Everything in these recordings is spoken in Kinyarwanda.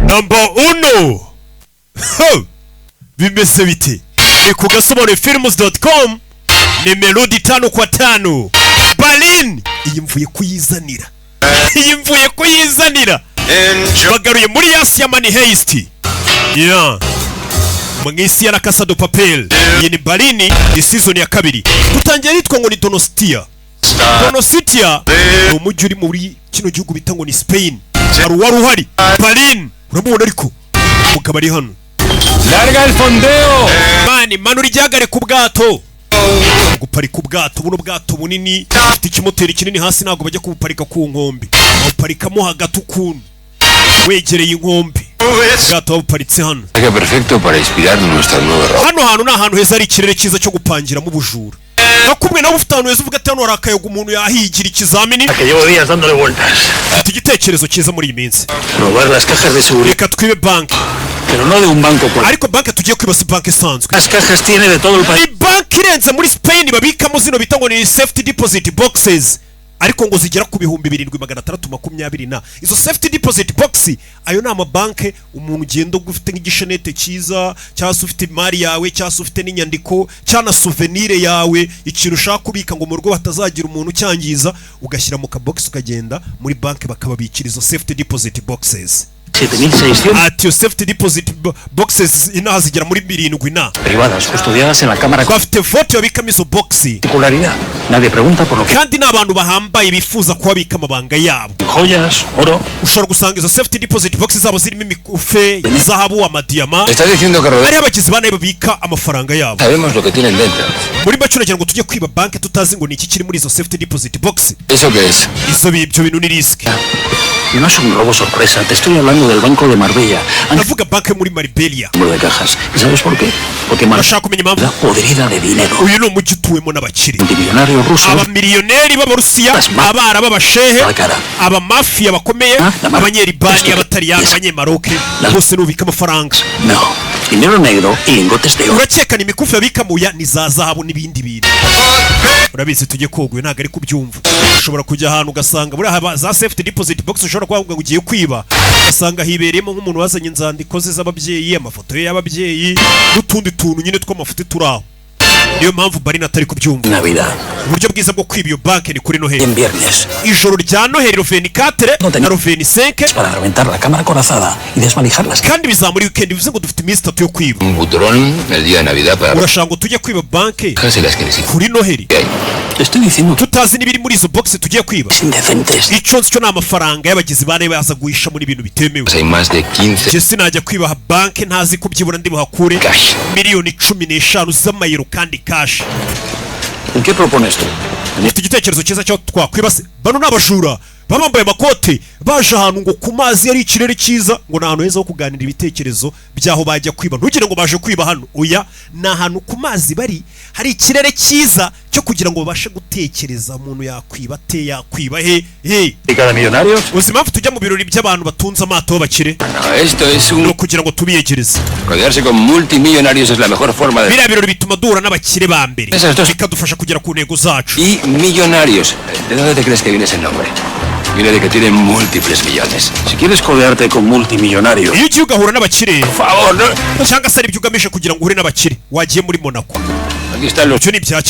Number 1 bimeze bite ni ku gasobanurefilms.com ni melody 5 kwa 5 Berlin iyi mvuye kuyizanira bagaruye muri yasi ya Money Heist mwisi ya Casa de Papel. Iyi ni Berlin ni season ya 2 dutangiye yitwa ngo ni Donostia ni umujyi uri muri kino gihugu bita ngo ni Spain. Waruhari Berlin urabona ariko mugabo ari hano larga el fondeo mani uri jagare ku bwato guparika ubwato buno bwato bunini ufite ikimoteri kinini hasi ntago bajya kubuparika ku nkombe uparikamo hagati ukuntu wegereye inkombe ubwato buparitse hano perfecto para inspirar nuestra nueva ropa. Hano hantu ni ahantu heza ari ikirere cyiza cyo gupangiramo ubujura nakubwe nawe ufite ahantu heza uvuga ati hano hari akayaga umuntu yahigira ikizamini llevo días dándole vueltas. Ufite igitekerezo cyiza muri iyi minsi Robar las cajas de seguridad. Reka twibe banki Pero no de un banco cualquiera. Ariko banki tugiye kwiba si banki isanzwe. Las cajas tiene de todo el país. Banki irenze muri Spain babikamo zino bita ngo ni safety deposit boxes. Ariko ngo zigera ku 7620 izo safety deposit box ayo ni amabanke umuntu ugenda ufite nk'igishenete cyiza cyangwa ufite imari yawe cyangwa ufite n'inyandiko cyangwa souvenir yawe ikintu ushaka kubika ngo mu rugo batazagira umuntu cyangiza ugashyira mu kabox ukagenda muri banke bakababikira izo safety deposit boxes. 7600 Ati safety deposit boxes inaha zigera muri 7 privadas custodiadas en la cámara. Bafite vote babikamo izo boxi. Particularidad. Nadie pregunta por lo que. Kandi n'abantu bahambaye bifuza kubabika amabanga yabo. Joyas, oro. Ushobora gusanga izo safety deposit boxes zabo zirimo imikufe, zahabu, amadiyama. Estás diciendo que ari abagizi bane babika amafaranga yabo. Sabemos lo que tienen dentro. Muri bacyo nagira ngo tujye kwiba banke tutazi ngo ni iki kiri muri izo safety deposit box. ¿Eso qué es? Izo bibyo bintu ni risk. Y no es un robo sorpresa, te estoy hablando del Banco de Marbella. Navuga banke muri Marbella. Número de cajas. ¿Y sabes por qué? Porque Marbella la podrida de dinero. Uyu no mujyi tuwemo n'abakire. Multimillonario ruso. Aba miliyoneri b'Abarusiya, abara b'abashehe, aba mafia bakomeye, abanyeribani, abataliyani, abanyemaroke, bose nubika amafaranga. No. Dinero negro y lingotes de oro. Urakekana imikufi babika muya ni za zahabu n'ibindi bintu. Urabizi tujye kogwe ntago ari kubyumva. Ushobora kujya ahantu ugasanga buri za safety deposit box ushobora kuvuga ngo ugiye kwiba ugasanga hibereyemo nk'umuntu wazanye inzandiko ze z'ababyeyi amafoto ye y'ababyeyi n'utundi tuntu nyine tw'amafoto turaho. Niyo mpamvu Berlin atari kubyumva. Navidad. Uburyo bwiza bwo kwiba iyo banke ni kuri Noheli. En viernes. Ijoro rya Noheli 24 na 25 para reventar la cámara corazada y desvalijarlas. Kandi bizamuri weekend bivuze ngo dufite iminsi 3 yo kwiba. Un butrón el día de Navidad para. Urashaka ngo tujye kwiba banke. Casi las que necesito. Kuri Noheli. Te estoy diciendo que tutazi nibiri muri izo box tugiye kwiba. Indecentes. Icyo cyo n'amafaranga y'abagizi bane baza guhisha muri ibintu bitemewe. Hay más de 15. Je sinajya kwiba banke ntazi kubyibura ndi buhakure miliyoni 15 z'amayero kandi cash. ¿Qué propones tú? Ufite igitekerezo cyiza cyo twakwibase bano n'abajura bambaye amakote baje ahantu ngo ku mazi yari ikirere cyiza ngo nahantu heza ho kuganira ibitekerezo byaho bajya kwiba ntugire ngo baje kwiba hano oya na ahantu ku mazi bari hari ikirere cyiza cyo kugira ngo babashe gutekereza umuntu yakwiba te yakwiba he cada millonario ubuzima tujya mu birori by'abantu batunze amato bakire esto es un kugira ngo tubiyegereze rodearse con multimillonarios es la mejor forma de bira birori bituma duhura n'abakire ba mbere bikadufasha kugera ku ntego zacu y millonarios ¿de dónde te crees que viene ese nombre? Viene de que tienen múltiples millones. Si quieres codearte con multimillonarios. Iyo ugiye ugahura n'abakire. Por favor, no. Cyangwa se ibyo ugamije kugira ngo uhure n'abakire. Wagiye muri Monaco. Aquí están los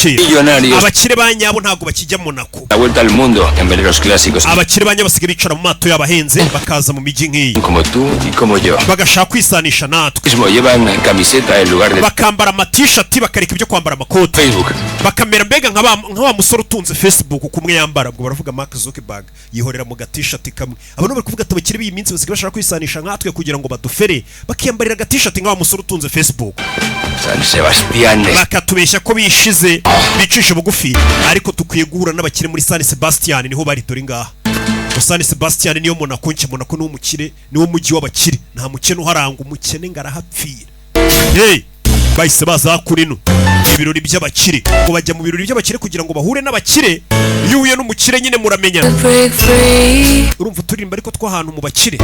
millonarios. Abakire banyabo ntago bakijya Monaco. La vuelta al mundo en veleros clásicos. Abakire banyabo basigaye bicara mu mato y'abahenze bakaza mu mijyi nk'iyi. Como tú y como yo. Bagashaka kwisanisha natwe. Mismo llevan camiseta en lugar de. Bakambara ama-t-shirt bakareka ibyo kwambara amakote. Facebook. Bakamera mbega nk'aba musore utunze Facebook kumwe yambara ubwo baravuga Mark Zuckerberg yihorera mu gat-shirt kamwe. Abantu bari kuvuga ati abakire b'iyi minsi basigaye bashaka kwisanisha nkatwe kugira ngo badufere bakiyambarira gat-shirt nk'aba musore utunze Facebook. San Sebastián. Bakatubeshya ko bishize bicisha bugufi ariko tukwiye guhura n'abakire muri San Sebastián niho bari dore ngaha. San Sebastián niyo Monaco Monaco no mukire niwo mujyi w'abakire nta mukene uharanga umukene ngarahapfira. Bahise baza kurino ibirori by'abakire ngo bajya mu birori by'abakire kugira ngo bahure n'abakire iyo uye n'umukire nyine muramenya urumva turirimba ariko twahantu mu bakire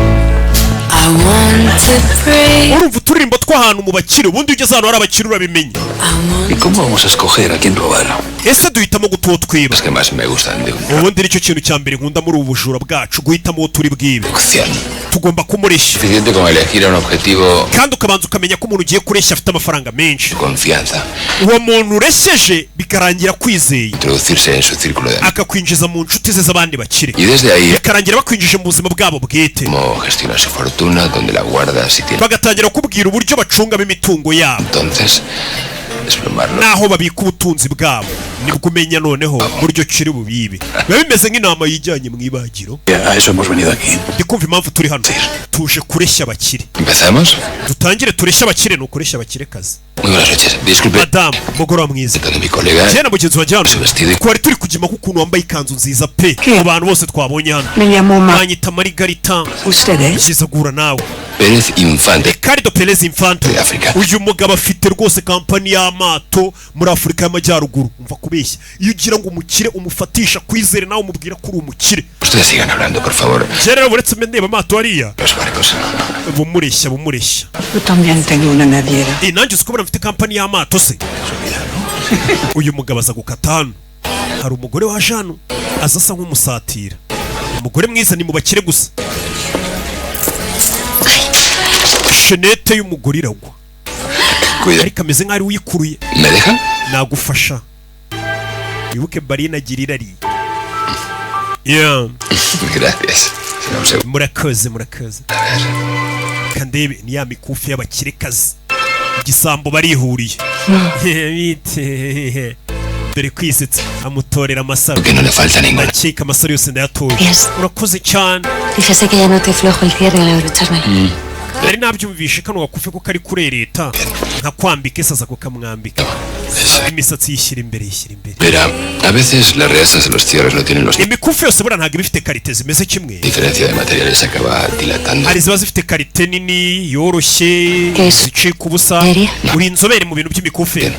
urumva turirimba twahantu mu bakire ubundi ugeze hano hari abakire urabimenya. ¿Y cómo vamos a escoger a quién robar? ese duhitamo gutuwo twiba Los que más me gustan de un ubundi nicyo kintu cya mbere nkunda muri ubu bujura bwacu guhitamo uwo turi bwibe opción. tugomba kumureshya Suficiente con elegir un objetivo kandi ukabanza ukamenya ko umuntu ugiye kureshya afite amafaranga menshi de confianza, uwo muntu uresheje bikarangira kwizeye introducirse en su círculo de amigos. akakwinjiza mu nshuti ze z'abandi bakire Y desde ahí, bikarangira bakwinjije mu buzima bwabo bwite cómo gestionar su fortuna, dónde la guarda, si tiene. bagatangira kubwira uburyo bacungamo imitungo yabo Entonces, desplomarlo. naho babika ubutunzi bwabo nibwo umenya noneho buryo kiri bubibe biba bimeze nk'inama yijyanye mu ibagiro A eso hemos venido aquí. ndi kumva impamvu turi hano tuje kureshya abakire ¿Empezamos? dutangire tureshya abakire ni ukureshya abakire kazi Muy buenas noches. Disculpe, madamu mugoroba mwiza donde mi colega njye na mugenzi wanjye hano su vestido. twari turi kujyamo k'ukuntu wambaye ikanzu nziza pe mu bantu bose twabonye hano Me llamo banyita Margarita ¿Ustedes? byiza guhura nawe Pérez Infante, Ricardo Perez Infante de África. uyu mugabo afite rwose kampani y'amato muri Afurika y'Amajyaruguru umva kubeshya iyo ugira ngo umukire umufatisha kwizere nawe umubwira ko uri umukire Ustedes sigan hablando, por favor. njye rero uretse mbe ndeba amato hariya Los barcos. bumureshya bumureshya Yo también tengo una naviera. nanjye uzi ko mfite kampani y'amato se uyu mugabo aza gukata hano hari umugore waje hano aza asa nk'umusatira umugore mwiza ni mu bakire gusa shenete y'umugore iragwa Cuida. ariko ameze nk'aho ari uyikuruye ¿Me dejan? nagufasha wibuke barina agira irari yeah. Gracias. Será un segundo. murakoze murakoze A ver. kandebe ni ya mikufi y'abakirekazi igisambo barihuriye bite dore kwisetsa amutorera amasaro Que no le falta ninguna. akeka amasaro yose ndayatoye Yes. urakoze cyane Fíjese que ya no te flojo el cierre al abrochármelo. nari nabyumvishe kano gakufe ko kari kurereta nkakwambika ese aza kukamwambika imisatsi yishyira imbere yishyira imbere Verá, a veces las reastas de los cierres no tienen los. imikufi yose buriya ntabwo iba ifite karite zimeze kimwe Diferencia de materiales acaba dilatando. hari iziba zifite karite nini yoroshye Yes. zicika ubusa Eri. uri inzobere mu bintu by'imikufi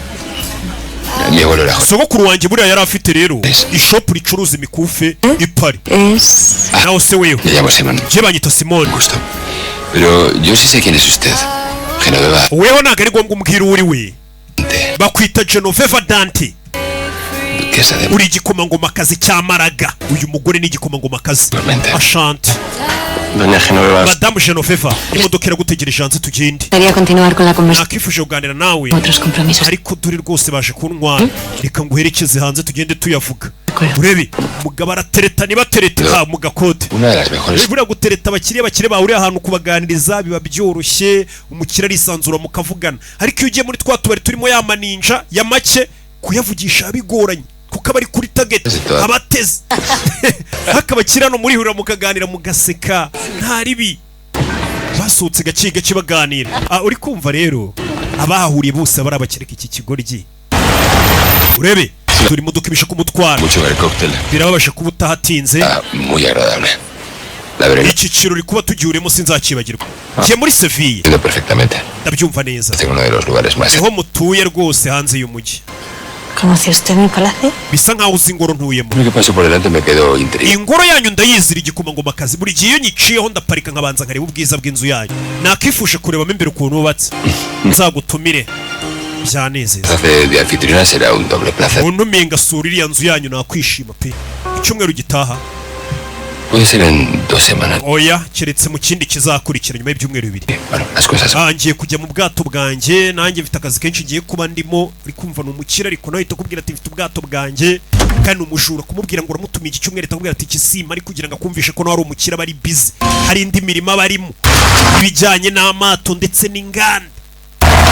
Mi abuelo era joven. sogokuru wanjye buriya yari afite rero ishopu ricuruza imikufi ipari Es... nawe se wewe Me llamo Simón. njye banyita simoni Gusto. Pero yo sí sé quién es usted. Genoveva weho ntabwo ari ngombwa umbwira uwo uri we Dante, bakwita Genoveva Dante duquesa de. uri igikomangomakazi cya Maraga uyu mugore ni igikomangomakazi Igualmente. ashante Doña Genoveva. madamu Genoveva imodoka iragutegereje hanze tugende Quería continuar con la conversación. nakifuje kuganira nawe Otros compromisos. ariko dore rwose baje kuntwara reka nguherekeze hanze tugende tuyavuga Acuerdo. urebe umugabo aratereta nibatereta No. ha mu gakote Una de las mejores. buriya gutereta abakire bahuriye ahantu kubaganiriza biba byoroshye umukire arisanzura mukavugana ariko iyo ugiye muri twa tubari turimo ya maninja ya make kuyavugisha bigoranye kuko aba ari kuri target Zitwa- abateze hakabakire hano muri hurira mukaganira mugaseka nta ribi basohotse gake gake baganira uri kumva rero abahahuriye bose bari abakireka iki kigoryi urebe turi imodoka ibisha kumutwara Mucho el cóctel. birababasha kuba utahatinze Ah, muy agradable. La veré. iki kirori kuba tugihuriyemo sinzakibagirwa ngiye muri Seville Entiendo perfectamente. ndabyumva neza Es uno de los lugares más. niho mutuye rwose hanze y'umujyi ¿Conoce usted mi palacio? bisa nkaho uzi ingoro ntuyemo Lo que pasó por delante me quedó intrigado. ingoro yanyu ndayizira igikomangomakazi buri gihe iyo nyiciyeho ndaparika nkabanza nkareba ubwiza bw'inzu yanyu nakifuje kurebamo imbere ukuntu wubatse nzagutumire byanezeza Hace de anfitriona será un doble placer. untumiye ngasura iriya nzu yanyu nakwishima pe icyumweru gitaha Puede ser en 2 semanas. oya keretse mu kindi kizakurikira nyuma y'ibyumweru bibiri Bueno, las cosas. ngiye kujya mu bwato bwanjye nanjye mfite akazi kenshi ngiye kuba ndimo uri kumva ni umukire ariko nawe ahita akubwira ati mfite ubwato bwanjye kandi ni umujura kumubwira ngo uramutumiye iki cyumweru ahita akubwira ati ikisima ari kugira ngo akumvishe ko nawe ari umukire aba ari bizi hari indi mirimo aba arimo ibijyanye n'amato ndetse n'inganda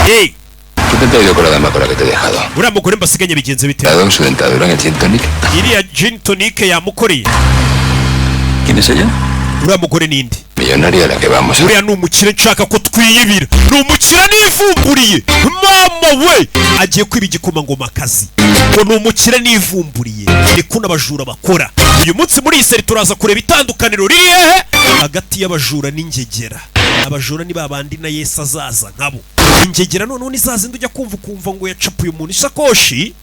hey ¿Qué te han traído con la dama con la que te he dejado? uriya mugore mbasiganye bigenze bite ¿Te ha dado su dentadura en el gin tonic? iriya gin tonic yamukoreye ¿Quién es ella? uriya mugore ninde Millonaria a la que vamos. uriya ni umukire nshaka ko twiyibira ni umukire nivumburiye mama we agiye kwiba igikomangomakazi ngo ni umukire nivumburiye ni kuno abajura bakora uyu munsi muri iyi seri turaza kureba itandukaniro riri hehe hagati y'abajura n'ingegera abajura ni babandi na Yesu azaza nkabo ingegera noneho ni za zindi ujya kumva ngo yacapuye umuntu isakoshi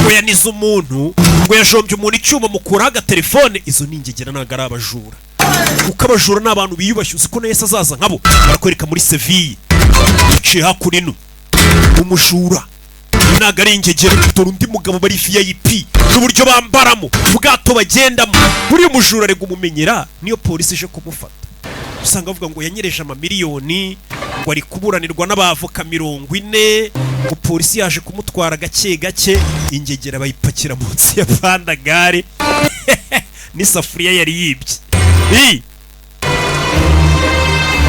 ngo yanize umuntu ngo yajombye umuntu icyuma mukuraho agatelefone izo ni ingegera ntabwo ari abajura kuko abajura ni abantu biyubashye uzi ko na Yesu azaza nkabo barakwereka muri Seville iciye hakurino umujura ntago ari ingegera. Dore undi mugabo bari VIP n'uburyo bambaramo, ubwato bagendamo. Buriya mujura ari kumumenyera niyo polisi ije kumufata. Usanga avuga ngo yanyereje amamiliyoni, ngo ari kuburanirwa n'abavoka 40, ngo polisi yaje kumutwara gake gake. Ingegera bayipakira munsi ya pandagare n'isafuriya yari yibye.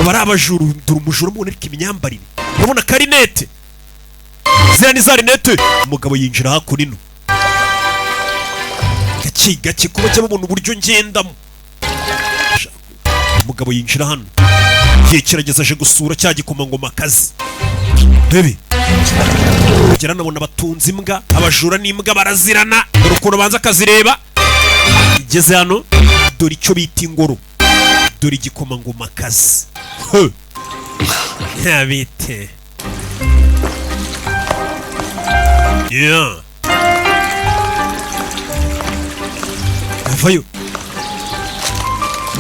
Abari abajuru, dore umujura mubona ariko imyambarire, urabona karinete ziriya ni za rinete. Umugabo yinjira hakurino gake gake kuba cyaba ubona uburyo ngendamo. Umugabo yinjira hano, igihe kirageze aje gusura cya gikomangoma kazi. Bebe kugera nabona batunze imbwa, abajura n'imbwa barazirana. Dore ukuntu banza akazireba. Igeze hano, dore icyo bita ingoro, dore igikomangoma kazi. Yabite avayo.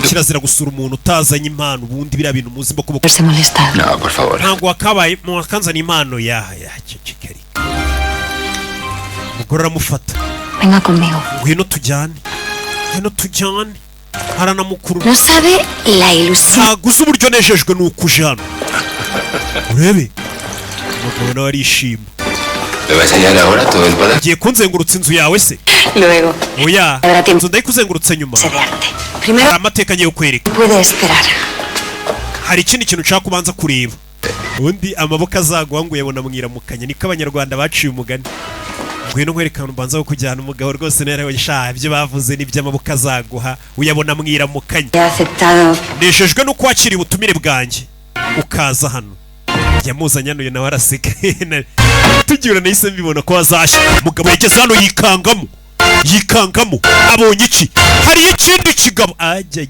Kirazira gusura umuntu utazanye impano, ubundi biriya bintu muzi mbako Haberse molestado. No, por favor. ntabwo wakabaye mwakanzana impano ya cecekari. Umugore aramufata, Venga conmigo. ngwino tujyane, ngwino tujyane. Haranamukuru, No sabe la ilusión. ntabwo uzi uburyo nejejwe nuko uje hano. Urebe umugabo nawe arishima. ¿Me va a enseñar ahora todo el palacio? Ugiye kunzengurutsa inzu yawe se? Luego, Oya, Habrá tiempo. inzu ndayikuzengurutsa nyuma. se de arte. Hari Primero, amateka ngiye kukwereka. puede esperar. Hari ikindi kintu nshaka kubanza kureba. Ubundi amaboko azaguha ngo uyabona mwiramukanya, niko abanyarwanda baciye umugani. Ngwino nkwereka ahantu mbanza ho kujyana umugabo rwose narawe sha ibyo bavuze n'ibyo amaboko azaguha uyabona mwiramukanya. He aceptado. Nejejwe no kwakira ubutumire bwanjye ukaza hano. Yamuzanye hano nawe araseka. Tugira nahise mbibona ko azashya. Umugabo yageze hano yikangamo abonye iki? Hari ikindi kigabo. Ajya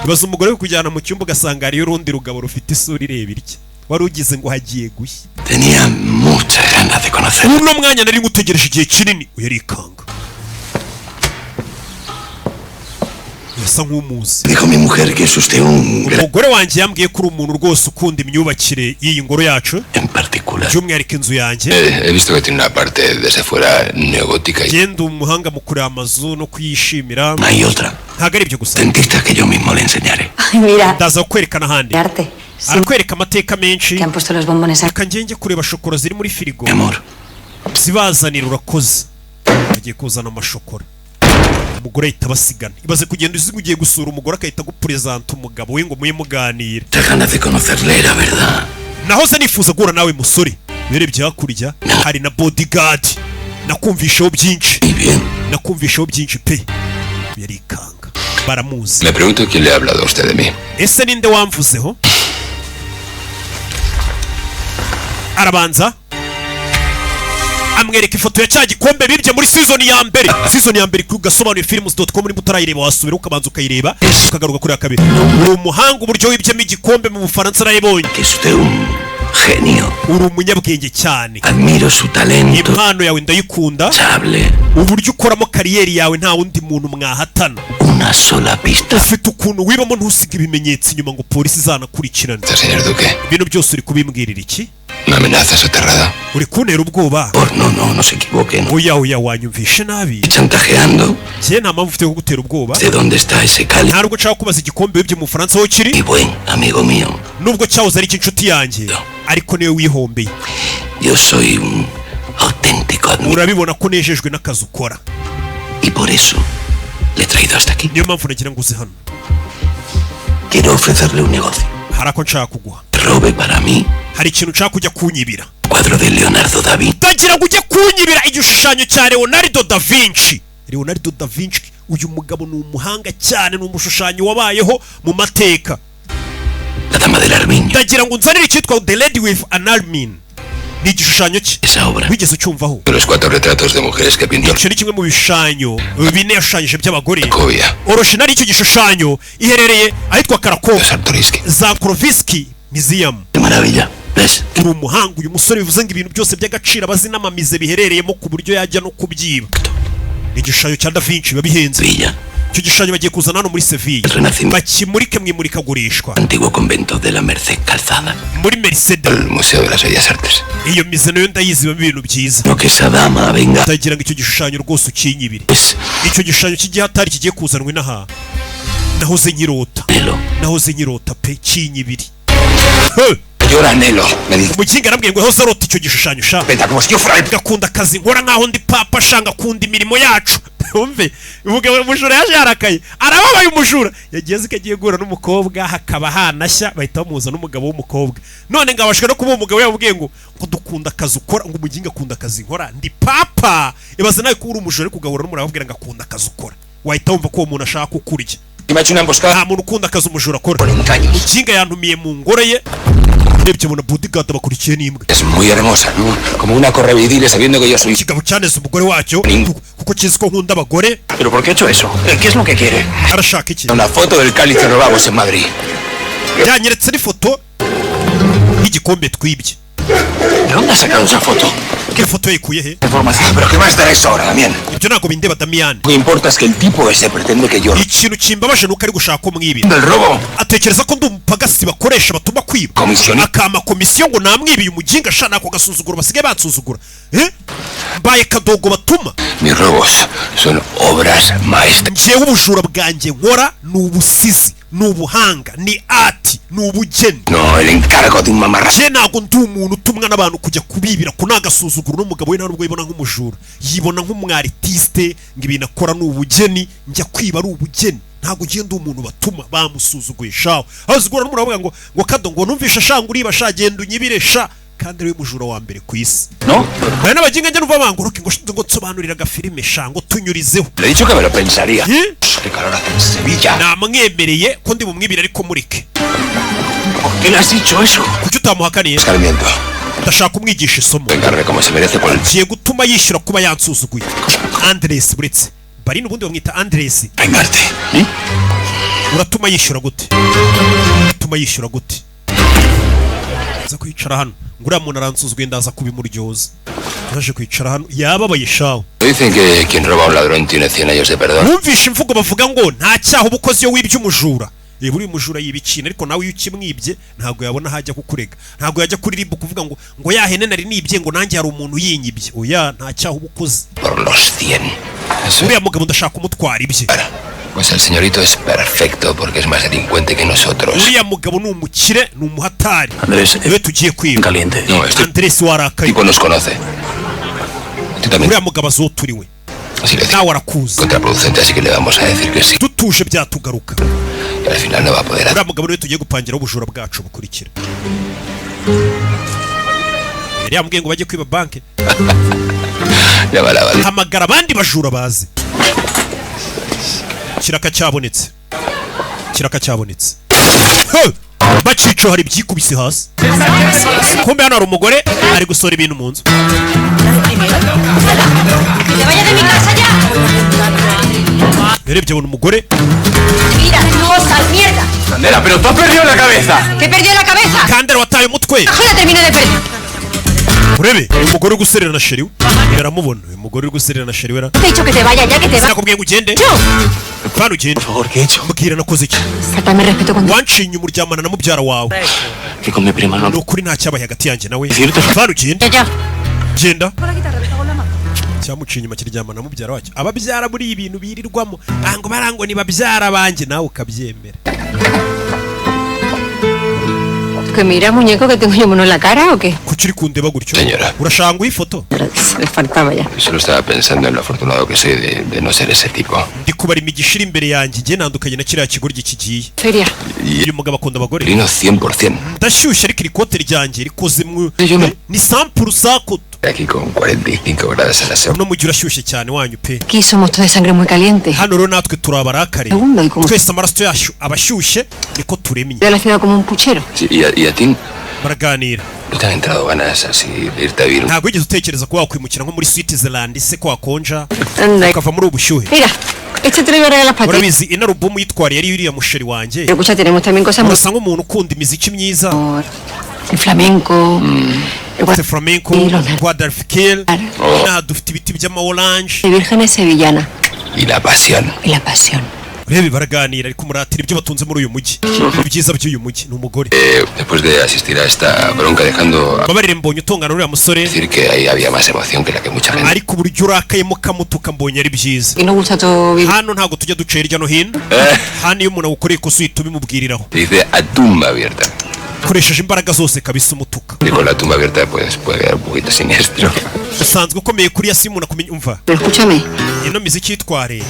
ibaza umugore we kujyana mu cyumba ugasanga hariyo urundi rugabo rufite isura ireba irya. Wari ugize ngo hagiye gushya. Tenía muchas ganas de conocer. Uno mwanya nari ngutegereje igihe kinini. Uyarikanga. Yasa nk'umuzi. Dijo mi mujer que es usted un gran... Umugore wanjye yambwiye ko uri umuntu rwose ukunda imyubakire y'iyi ngoro yacu, En particular. by'umwihariko inzu yanjye. He visto que tiene una parte desde fuera neogótica y Genda umuhanga mu kureba amazu no kuyishimira. no hay otra. Ntabwo ari ibyo gusa. Dentista que yo mismo le enseñaré. Ay, mira. Ndaza kukwerekana ahandi. De arte. Sí, Arakwereka amateka menshi. que han puesto los bombones aquí. Reka ngenge kureba shokora ziri muri firigo. Mi amor, Zibazanira urakoze. Bagiye kuzana amashokora. Umugore ahita basigana. Ibaze kugenda uzi ugiye gusura umugore akahita gupresenta umugabo we ngo muye muganira. esas ganas de conocerle era verdad. Nahoze nifuza guhura nawe musore. Birebye hakurya hari na bodyguard. Nakumvishaho byinshi. Y bien. Nakumvishaho byinshi pe. Yarikanga. Baramuzi. Me pregunto quién le ha hablado a usted de mí. Ese ninde wamvuzeho? Arabanza amwereka ifoto ya cya gikombe bibye muri season ya mbere. Season ya mbere kugasobanuye films.com muri mutarayireba wasubira ukabanza ukayireba ukagaruka kuri ya kabiri. Uri umuhanga uburyo wibyemo igikombe mu Bufaransa narayibonye. Que es usted un genio. Uri umunyabwenge cyane. Admiro su talento. Impano yawe ndayikunda. Chable. Uburyo ukoramo kariyeri yawe nta wundi muntu mwahatana. Una sola pista. Ufite ukuntu wibamo ntusiga ibimenyetso inyuma ngo polisi izanakurikirana. Señor Duque, Ibintu byose uri kubimbwirira iki? ¿me amenazas aterrada? Uri kuntera ubwoba. No se equivoquen. Oya wanyumvishe nabi. Y chantajeando. Njye nta mpamvu ufite yo kugutera ubwoba. ¿De dónde está ese cáliz? Ntabwo nshaka kubaza igikombe wibye mu Bufaransa aho kiri. Mi buen amigo mío. Nubwo cyahoze ari inshuti yanjye ariko niwe wihombeye. Yo soy un auténtico admirador. Urabibona ko nejejwe n'akazi ukora. Y por eso le he traído hasta aquí. Niyo mpamvu nagira ngo uze hano. Quiero ofrecerle un negocio. Hari ako nshaka kuguha. Robe para mí Hari ikintu nshaka kujya kunyibira. un cuadro de Leonardo da Vinci. Utagira ngo ujye kunyibira igishushanyo cya Leonardo da Vinci. Leonardo da Vinci uyu mugabo ni umuhanga cyane, ni umushushanyi wabayeho mu mateka. La dama del Armiño. Ndagira ngo nzanire icyitwa The Lady with an Armin. Ni igishushanyo cye. Esa obra. Wigeze ucyumvaho? De los 4 retratos de mujeres que pintó Icyo ni kimwe mu bishushanyo bine yashushanyije by'abagore. Cracovia. Original y'icyo gishushanyo iherereye ahitwa Krakow. De Czartoryski. Zakrovsky Museum. Qué maravilla. ¿Ves? Uri umuhanga uyu musore bivuze ngo ibintu byose by'agaciro abazi n'amamize biherereyemo ku buryo yajya no kubyiba. Ni igishushanyo cya Da Vinci biba bihenze. Villa. icyo gishushanyo bagiye kuzana hano muri Sevilla bakimurike mu imurikagurishwa Antiguo convento de la Merced Calzada. muri Mercedes. El Museo de las Bellas Artes. Iyo mizano yo ndayizi ibamo ibintu byiza. No que esa dama venga. Utagira ngo icyo gishushanyo rwose ukinyibire. Pues, Icyo gishushanyo cy'igihatari kigiye kuzanwa inaha. Nahoze nkirota. Nelo. Nahoze nkirota pe kinyibiri. Llora Nelo. Me dice. Umukinga arambwiye ngo yahoze arota icyo gishushanyo sha. Venta como si yo fuera el... Gakunda akazi nkora nkaho ndi papa shanga kunda imirimo yacu. Umve umugabo umujura yaje yarakaye arababaye umujura yagiye zikagiye gura n'umukobwa hakaba hanashya bahita bamuza n'umugabo w'umukobwa none ngabashaka no kuba umugabo yabwiye ngo dukunda akazi ukora ngo umuginga akunda akazi nkora ndi papa ibaze nawe ko uri umujura kugahura n'umura babwira ngo akunda akazi ukora wahita wumva ko uwo muntu ashaka kukurya Y me ha hecho una emboscada. nta muntu ukunda akazi umujura akora Por engaños. umuginga yantumiye mu ngoro ye urebye muna bodyguard bakurikiye n'imbwa Es muy hermosa, ¿no? Como una correveidile sabiendo que yo soy... ikigabo cyaneze umugore wacyo kuko kizi ko nkunda abagore ¿Pero por qué ha hecho eso? ¿Qué es lo que quiere? arashaka iki Una foto del cáliz que robamos en Madrid. yanyeretse n'ifoto y'igikombe twibye. ¿De dónde ha sacado esa foto? ¿Qué foto yikuye he? Información. ¿Pero qué más da eso ahora, Damián? Ibyo ntabwo bindeba Damian. Lo que importa es que el tipo ese pretende que yo... Ikintu kimbabaje nuko ari gushaka ko mwibira. ¿Del robo? Atekereza ko ndi umupagasi bakoresha batuma kwiba. Komisiyo. Akama komisiyo ngo namwibiye umuginga shana ako gasuzuguro basigaye bansuzugura. Mbaye kadogo batuma. Mis robos son obras maestras. Njyewe ubujura bwanjye nkora ni ubusizi, ni ubuhanga, ni ati, ni ubugeni. No, el encargo de un mamarra. Je ntabwo ndi umuntu utumwa n'abantu kujya kubibira ko nagasuzuguro n'umugabo we ntabwo yibona nk'umujura. Yibona nk'umwaritiste ngo ibintu akora ni ubugeni, njya kwiba ari ubugeni. Ntabwo ngiye ndi umuntu batuma bamusuzuguye shaho. Azigura n'umuntu avuga ngo kado ngo numvisha shanga uriba shagenda unyibire sha. Kandi ari mujura wa mbere ku isi. No? Bana baginga njye numva bangoroke ngo nsobanurira agafilime shango tunyurizeho. Le he dicho que me lo pensaría. Qué calor hace en Sevilla. Namwemereye ko ndi bumwibira ariko murike. ¿Por qué le has dicho eso? Kuki utamuhakaniye? Escarmiento. Ndashaka umwigisha isomo. Vengarme como se merece por el... Giye gutuma yishyura kuba yansuzuguye. Andres buretse. Bari n'ubundi bamwita Andres. Vengarte. Uratuma yishyura gute? Uratuma yishyura gute? Za kwicara hano. Ngura muntu aransuzuguye ndaza kubimuryoza. Yaje kwicara hano yababaye shaho. Dicen que quien roba a un ladrón tiene 100 años de perdón. Numvishe imvugo bavuga ngo nta cyaha ubukozi yo wibye umujura. Buri mujura yibikina ariko nawe iyo ukimwibye ntabwo yabona hajya kukurega. Ntabwo yajya kuri ribu kuvuga ngo yahene nari nibye ngo nanjye hari umuntu yinyibye. Oya nta cyaha ubukozi. Por los 100. Uriya mugabo ndashaka umutwara ibye. Pues el señorito es perfecto porque es más delincuente que nosotros. Uriya mugabo ni umukire ni umuhatari. Andrés, Ewe tugiye kwiba. caliente. No, este Andres warakaye. tipo nos conoce. Tú también. Uriya mugabo azoturiwe. Así le Nawe arakuzi. contraproducente, así que le vamos a decir que sí. Tutuje byatugaruka. Y al final no va a poder hacer. Uriya mugabo niwe tugiye gupangira ubujura bwacu bukurikira. Yari yambwiye ngo bajye kwiba banki. Ya va la vale. Hamagara abandi bajura bazi. Kiraka cyabonetse. Kiraka cyabonetse. Bacico hari byikubise hasi. Kumbe hano hari umugore ari gusora ibintu mu nzu. Yarebye abona umugore. Mira, no sal mierda. Candela, pero tú has perdido la cabeza. ¿Qué perdió la cabeza? Kandera wataye umutwe. Mejor la termino de perder. Urebe umugore uri guserera na sheri we. Yaramubona uyu mugore uri guserera na sheri we. Te he dicho que te vaya ya, que te va. Sinakubwiye ngo ugende. Fano ugende. Por favor, ¿qué he hecho? Mbwira nakoze iki? Faltame respeto con Wancinya umuryamana na mubyara wawe. Que con mi prima no. Nukuri nta cyabaye hagati yanjye nawe. Cierto. Fano ugende. ya. Genda. Cyamuciye inyuma kiryamana na mubyara wacyo. Ababyara muri ibintu birirwamo. Ngo barango ni babyara banjye nawe ukabyemera. ¿Que mira, muñeco, que tengo yo mono en la cara o qué? Kuki uri kundeba gutyo? Señora. Urashanga ifoto? Me faltaba ya. Solo estaba pensando en lo afortunado que soy de no ser ese tipo. Ndi kubara imigisha iri imbere yanjye nge nandukanye na kiriya kigoryi kigiye. Feria. Y Uyu mugabo akunda abagore. Lino 100%. Ndashyushye ariko iri kote ryanjye rikoze mu Yo no. ni sampuru sakoto. Aquí con 45 grados a la semana. No mujyi urashyushye cyane wanyu pe. Aquí somos todos de sangre muy caliente. Hano rero natwe turi abarakare. Segundo, ¿y cómo? Twese amaraso yacu abashyushye niko turemye. Yo la ciudad como un puchero. Sí, y a ti Baraganira. no te han entrado ganas así de irte a vivir. Ntabwo wigeze utekereza ko wakwimukira nko muri Switzerland se ko wakonja Anda. ukava muri ubushyuhe. Mira, este te lo iba a regalar para ti. Urabizi ina rubumu yitwariye ari uriya musheri wanjye. Pero escucha, tenemos también cosas muy... Urasa nk'umuntu ukunda imiziki myiza. El flamenco. El Ufite flamenco, Sí, los- Guadalquivir. Oh. Inaha dufite ibiti by'ama orange. de vírgenes sevillana. Y la pasión. Y la pasión. urebe baraganira ariko muratira ibyo batunze muri uyu mujyi ibyiza by'uyu mujyi ni umugore Después de asistir a esta bronca dejando babarire mbonye utongana uriya musore decir que ahí había más emoción que la que mucha gente. ariko uburyo urakayemo kamutuka mbonye ari byiza Y no gusta todo bien. hano ntabwo tujya duca hirya no hino hano iyo umuntu awukoreye ikosa uhita ubimubwiriraho Dice a tumba abierta. ukoresheje imbaraga zose kabisa umutuka Y con la tumba abierta pues puede quedar un poquito siniestro. usanzwe ukomeye kuri ya si umuntu akumenya umva Pero escúchame, ino miziki yitware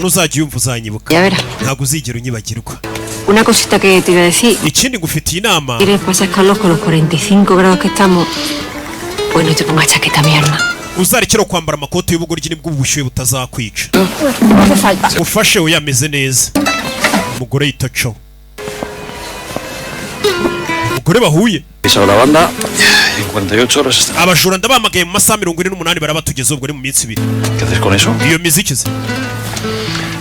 nuzajya uyumva uzanyibuka ya verás. ntabwo uzigera unyibagirwa Una cosita que te iba a decir. ikindi ngufitiye inama ¿Quieres pasar calor con los 45 grados que estamos? Pues no te pongas chaqueta, mi alma. uzarekera kwambara amakoti y'ubugoryi nibwo ubushyuhe butazakwica No hace falta. ufashe we yameze neza umugore yita co umugore bahuye Pisado la banda, 58 horas está. abajura ndabamagaye mu masaha 48 barabatugeza ubwo ni mu minsi ibiri ¿Qué haces con eso? iyo miziki ze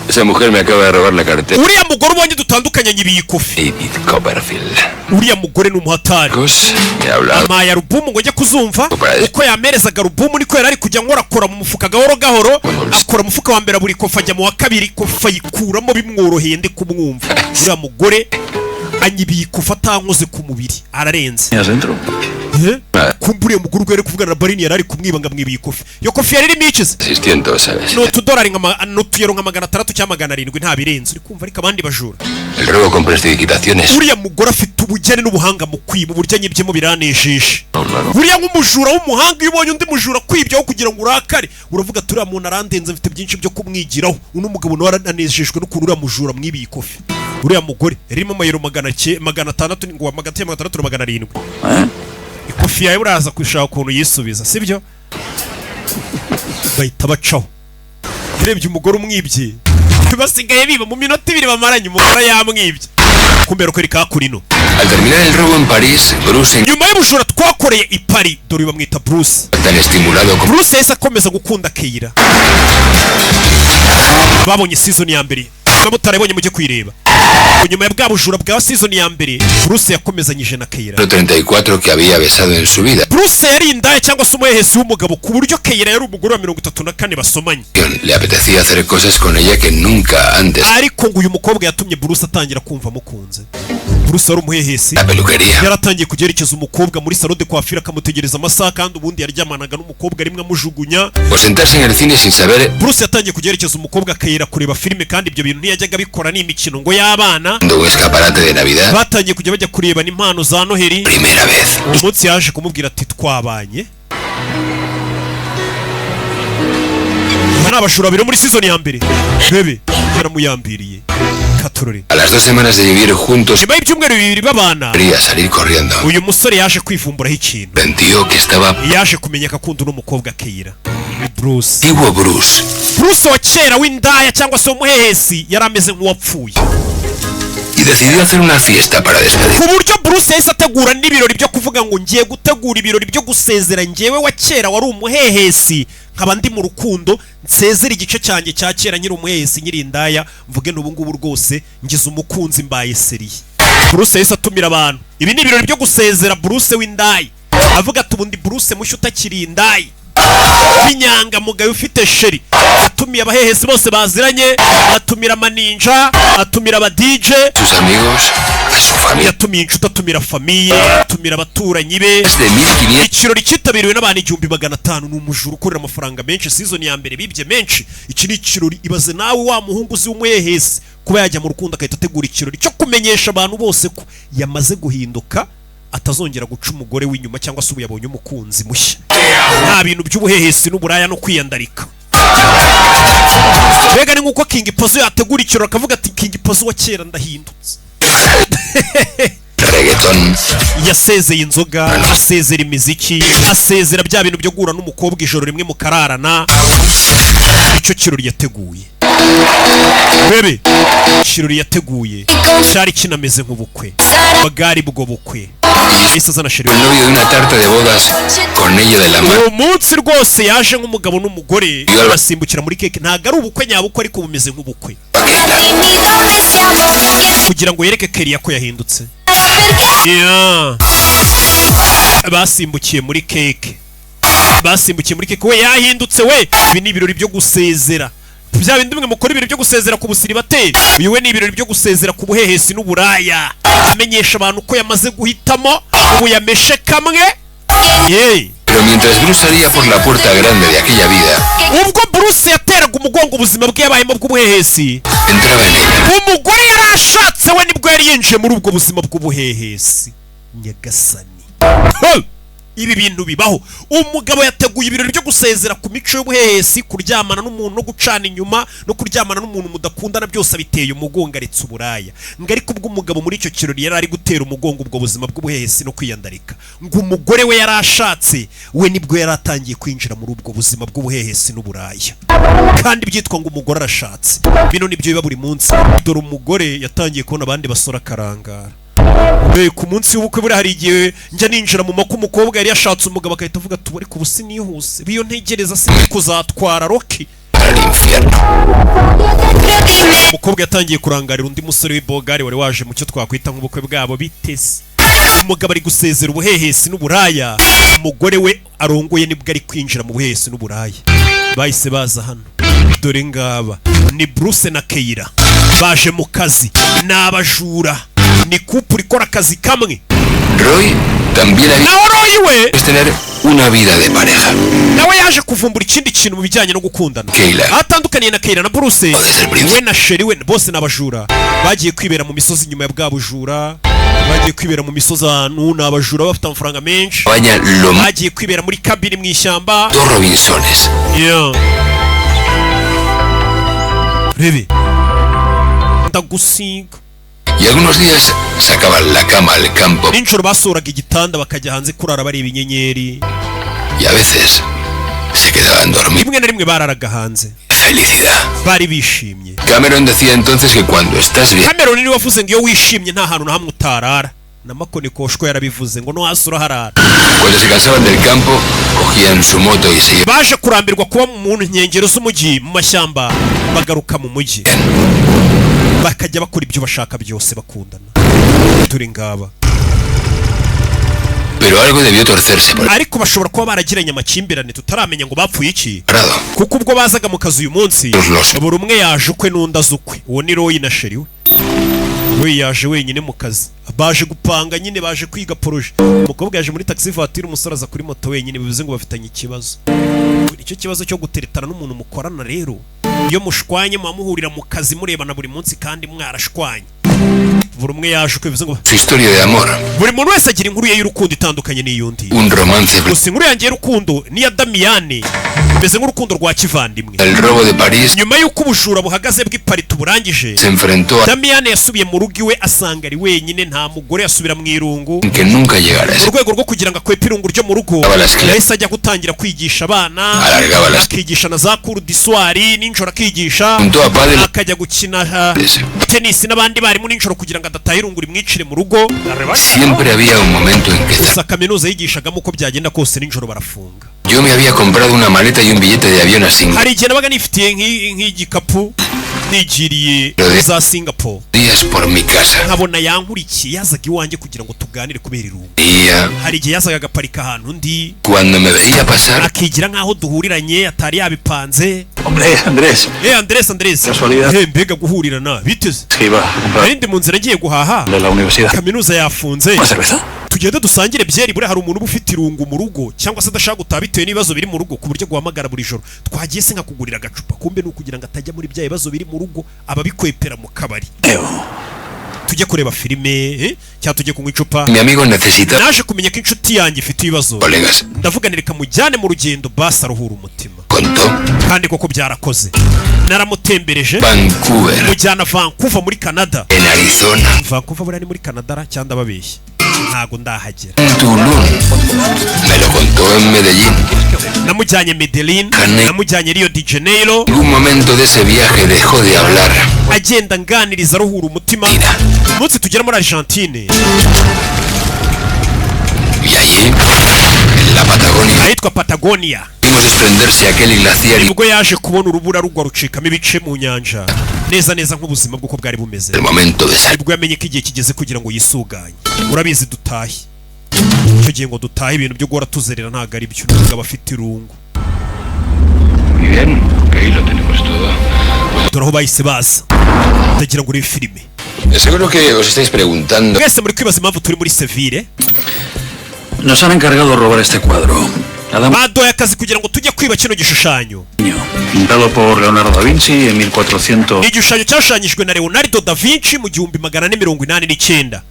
Esa mujer me acaba de robar la cartera. uriya mugore ubonye dutandukanye nyibiye ikofi Edith Copperfield. uriya mugore ni umuhatari Cos, me ha hablado. amaye alubumu ngo njye kuzumva Surprise. uko yamerezaga alubumu niko yari ari kujya nkorakora mu mufuka gahoro gahoro akora umufuka wa mbere buri kofa ajya mu wa kabiri kofa ayikuramo bimworoheye ndi kumwumva uriya mugore anyibiye ikofa atankoze ku mubiri ararenze ¿Tienes dentro? kumva uriya mugore ubwo yari kuvugana na barini yari ari kumwiba ngo amwibiye ikofi iyo kofi yari irimo ikize 600, ¿sabes? ni utudolari n'utuyero nka 600 cyangwa 700 nta birenze uri kumva ariko abandi bajura El robo con prestidigitaciones. uriya mugore afite ubugeni n'ubuhanga mu kwiba uburyo anyibyemo biranejeje Claro. buriya nk'umujura w'umuhanga iyo ubonye undi mujura kwibyaho kugira ngo urakare uravuga ati uriya muntu arandenze mfite byinshi byo kumwigiraho uno mugabo nawe aranejejwe n'ukuntu uriya mujura mwibiye ikofi uriya mugore yarimo amayero 600 ngo hagati ya 600 na 700 ikofi yawe uraza kwishaka ukuntu yisubiza sibyo bahita bacaho urebye umugore umwibye basigaye biba mu minota 2 bamaranye umugore yamwibye kumbera ko rika kurino Al terminar el robo en París, Bruce, nyuma y'ubujura twakoreye i Paris dore bamwita Bruce tan estimulado como Bruce yahise akomeza gukunda Keira babonye season ya mbere na mutarabonye mujye kwireba nyuma ya bwa bujura bwa season ya mbere Bruce yakomezanyije na Keira 34 que había besado en su vida. Bruce yari indaya cyangwa se umuhehesi w'umugabo ku buryo Keira yari umugore wa 34 basomanye Le apetecía hacer cosas con ella que nunca antes. ariko ngo uyu mukobwa yatumye Bruce atangira kumva mukunze Bruce wari umuhehesi La peluquería. yaratangiye kugerekeza umukobwa muri salon de coiffure akamutegereza amasaha kandi ubundi yaryamanaga n'umukobwa rimwe amujugunya O sentarse en el cine sin saber Bruce yatangiye kugerekeza umukobwa akayira kureba filime kandi ibyo bintu ntiyajyaga bikora n'imikino ngo y'abana cuando un escaparate de Navidad. batangiye kujya bajya kureba n'impano za Noheli Primera vez. uwo munsi yaje kumubwira ati twabanye aba ni abashura babiri muri season ya mbere bebe yaramuyambiriye katurore A las 2 semanas de vivir juntos, nyuma y'ibyumweru bibiri babana quería salir corriendo. uyu musore yaje kwivumburaho ikintu Sentió que estaba yaje kumenya akakunda n'umukobwa Keira ni Bruce antiguo Bruce. Bruce wa kera w'indaya cyangwa se umuhehesi yari ameze nk'uwapfuye Y decidió hacer una fiesta para despedir. ku buryo Bruce yahise ategura n'ibirori byo kuvuga ngo ngiye gutegura ibirori byo gusezera njyewe wa kera wari umuhehesi nkaba ndi mu rukundo nsezera igice cyanjye cya kera nyiri umuhehesi nyiri indaya mvuge n'ubu ngubu rwose ngize umukunzi mbaye seriye Bruce yahise atumira abantu ibi ni ibirori byo gusezera Bruce w'indaya avuga ati ubundi Bruce mushya utakiri indaya w'inyangamugayo ufite sheri atumiye abahehesi bose baziranye atumira amaninja atumira aba DJ Sus amigos, a su familia. yatumiye inshuti atumira famiye atumira abaturanyi be Más de 1500. ikirori cyitabiriwe n'abantu 500 ni umujura ukorera amafaranga menshi season ya mbere bibye menshi iki ni ikirori ibaze nawe wa muhungu uzi w'umuhehesi kuba yajya mu rukundo agahita ategura ikirori cyo kumenyesha abantu bose ko yamaze guhinduka atazongera guca umugore w'inyuma cyangwa se ubu yabonye umukunzi mushya nta bintu by'ubuhehesi n'uburaya no kwiyandarika mbega ni nk'uko King Pazo yategura ikirori akavuga ati King Pazo wa kera ndahindutse Reggaetón. yasezeye inzoga asezera imiziki asezera bya bintu byo guhura n'umukobwa ijoro rimwe mukararana icyo kirori yateguye bebe ikirori yateguye cyari kinameze nk'ubukwe bagari bwo bukwe yahise azana sheri El novio de una tarta de bodas con ella de la mano. uwo munsi rwose yaje nk'umugabo n'umugore basimbukira muri keke ntabwo ari ubukwe nyabukwe ariko bumeze nk'ubukwe kugira ngo yereke Keria ko yahindutse basimbukiye muri keke we yahindutse we ibi ni ibirori byo gusezera bya bindi mwe mukora ibirori byo gusezera ku busiribateri, uyu we ni ibirori byo gusezera ku buhehesi n'uburaya, amenyesha abantu ko yamaze guhitamo ubu yameshe kamwe. Pero mientras Bruce salía por la puerta grande de aquella vida, ubwo Bruce yateraga umugongo ubuzima bwe yabayemo bw'ubuhehesi, entraba en ella. umugore yarashatse we nibwo yari yinjiye muri ubwo buzima bw'ubuhehesi. Nyagasani, ibi bintu bibaho. Umugabo yateguye ibirori byo gusezera ku mico y'ubuhehesi, kuryamana n'umuntu no gucana inyuma no kuryamana n'umuntu mudakundana byose biteye umugongo aretse uburaya. Ariko ubwo umugabo muri icyo kirori yari ari gutera umugongo ubwo buzima bw'ubuhehesi no kwiyandarika, ngo umugore we yarashatse we nibwo yari atangiye kwinjira muri ubwo buzima bw'ubuhehesi n'uburaya, kandi byitwa ngo umugore arashatse. Bino nibyo biba buri munsi. Dore umugore yatangiye kubona abandi basora karangara. Ku munsi w'ubukwe buri hari igihe njya ninjira mu mako umukobwa yari yashatse umugabo akahita avuga ati ariko ubu sinihuse, biyo ntegereza sinzi kuzatwara Rocky. Umukobwa yatangiye kurangarira undi musore w'ibogari wari waje mu cyo twakwita nk'ubukwe bwabo bitese. Umugabo ari gusezera ubuhehesi n'uburaya, umugore we arongoye nibwo ari kwinjira mu buhehesi n'uburaya. Bahise baza hano, dore ngaba ni Bruce na Keira, baje mu kazi, ni abajura, ni couple ikora akazi kamwe. Roy también había tener una vida de pareja. Nawe yaje kuvumbura ikindi kintu mu bijyanye no gukundana. Atandukaniye na Keira na Bruce, we na Sherry we bose n'abajura, bagiye kwibera mu misozi nyuma ya bwa bujura, bagiye kwibera mu misozi ahantu n'abajura bafite amafaranga menshi, bagiye kwibera muri kabiri mu ishyamba. Dos Robinsones. Rebe ndagusiga. Y algunos días sacaban la cama al campo. Ninjoro basuraga igitanda bakajya hanze kurara bareba inyenyeri. Y a veces se quedaban dormidos. Rimwe na rimwe bararaga hanze. Felicidad. Bari bishimye. Cameron decía entonces que cuando estás bien. Cameron ni wavuze ngo iyo wishimye nta hantu na hamwe utarara. Na Makoni Koshko yarabivuze ngo no hasura harara. Cuando se cansaban del campo, cogían su moto y se iban. Baje kurambirwa kuba mu nkengero z'umujyi mu mashyamba, bagaruka mu mujyi. Bakajya bakora ibyo bashaka byose bakundana. Turi ngaba. Pero algo debió torcerse por. Ariko bashobora kuba baragiranye amakimbirane tutaramenya ngo bapfuye iki. Kuko ubwo bazaga mu kazi uyu munsi, buri umwe yaje ukwe n'undi azukwe. Uwo ni Roy na Sherry we yaje wenyine mu kazi, baje gupanga nyine, baje kwiga projet. Umukobwa yaje muri taxi voiture, umusore aza kuri moto wenyine, bivuze ngo bafitanye ikibazo. Icyo kibazo cyo guteretana n'umuntu mukorana rero, iyo mushwanye muhurira mu kazi murebana buri munsi kandi mwarashwanye. Buri umwe yaje uko bivuze ngo su historia de amor. Buri muntu wese agira inkuru ye y'urukundo itandukanye n'iyundi. Un romance. Gusa inkuru yanjye y'urukundo ni ya Damiane, beze nk'urukundo rwa kivandimwe. El robo de París. Nyuma y'uko ubujura buhagaze bw'ipari tuburangije, se enfrentó a Damiane yasubiye mu rugo iwe asanga ari wenyine, nta mugore, yasubira mu irungu. Que nunca llegara. Mu rwego rwo kugira ngo akwepe irungu ryo mu rugo, yahise ajya gutangira kwigisha abana, akigisha na za cours d'histoire n'injoro akigisha, akajya gukina tennis n'abandi bari mu ninjoro kugira ngo adataha irungu rimwicire mu rugo. Siempre había un momento en que gusa kaminuza yigishagamo uko byagenda kose ninjoro barafunga. Yo me había comprado una maleta y un billete de avión a Singapur. Hari igihe nabaga nifitiye nk'igikapu nigiriye za Singapore. Días por mi casa. Nkabona yankurikiye yazaga iwanjye kugira ngo tuganire kubera irungu. Hari igihe yazaga agaparika ahantu ndi. Cuando me veía pasar. Akigira nkaho duhuriranye atari yabipanze. Hombre, Andrés. Andrés. Casualidad. Mbega guhurirana biteze. Iba a comprar. Narindi mu nzira ngiye guhaha. De la universidad. Kaminuza yafunze. Una cerveza? Tugende dusangire byeri, buri hari umuntu ufite irungu mu rugo cyangwa se adashaka gutaha bitewe n'ibibazo biri mu rugo ku buryo guhamagara buri joro. Twagiye se nkakugurira agacupa, kumbe ni ukugira ngo atajya muri bya bibazo biri mu rugo ababikwepera mu kabari. Tujye kureba filime cyangwa tujye kunywa icupa. Mi amigo necesita. Naje kumenya ko inshuti yanjye ifite ibibazo. Ndavuga nireka mujyane mu rugendo basa ruhura umutima. Kandi koko byarakoze. Naramutembereje Vancouver. Mujyana Vancouver muri Canada. En Arizona. Vancouver buri muri Canada cyangwa babeshye. Ntago ndahagera. Tulum. Me lo contó en Medellín. Namujyanye Medellín, namujyanye Rio de Janeiro. En un momento de ese viaje dejó de hablar. Agenda nganiriza ruhura umutima. Munsi tugera muri Argentine. Y allí, en la Patagonia. Ahitwa Patagonia. Vimos desprenderse aquel glaciar. Ubwo yaje kubona urubura rugwa rucikamo ibice mu nyanja. Neza nk'ubuzima bw'uko bwari bumeze. El momento de salir. Ubwo yamenye ko igihe kigeze kugira ngo yisuganye. Urabizi dutahe. Icyo gihe ngo dutahe ibintu byo guhora tuzerera ntago ari byo. Ntabwo abafite irungu. Muy bien, ok, lo tenemos todo. turaho bahise baza ndagira ngo urebe filime. Seguro que os estáis preguntando. Mwese muri kwibaza impamvu turi muri Seville. Nos han encargado de robar este cuadro. Baduhaye akazi kugira ngo tujye kwiba kino gishushanyo. Pintado por Leonardo da Vinci en 1489. Igishushanyo cyashushanyijwe na Leonardo da Vinci mu 1489.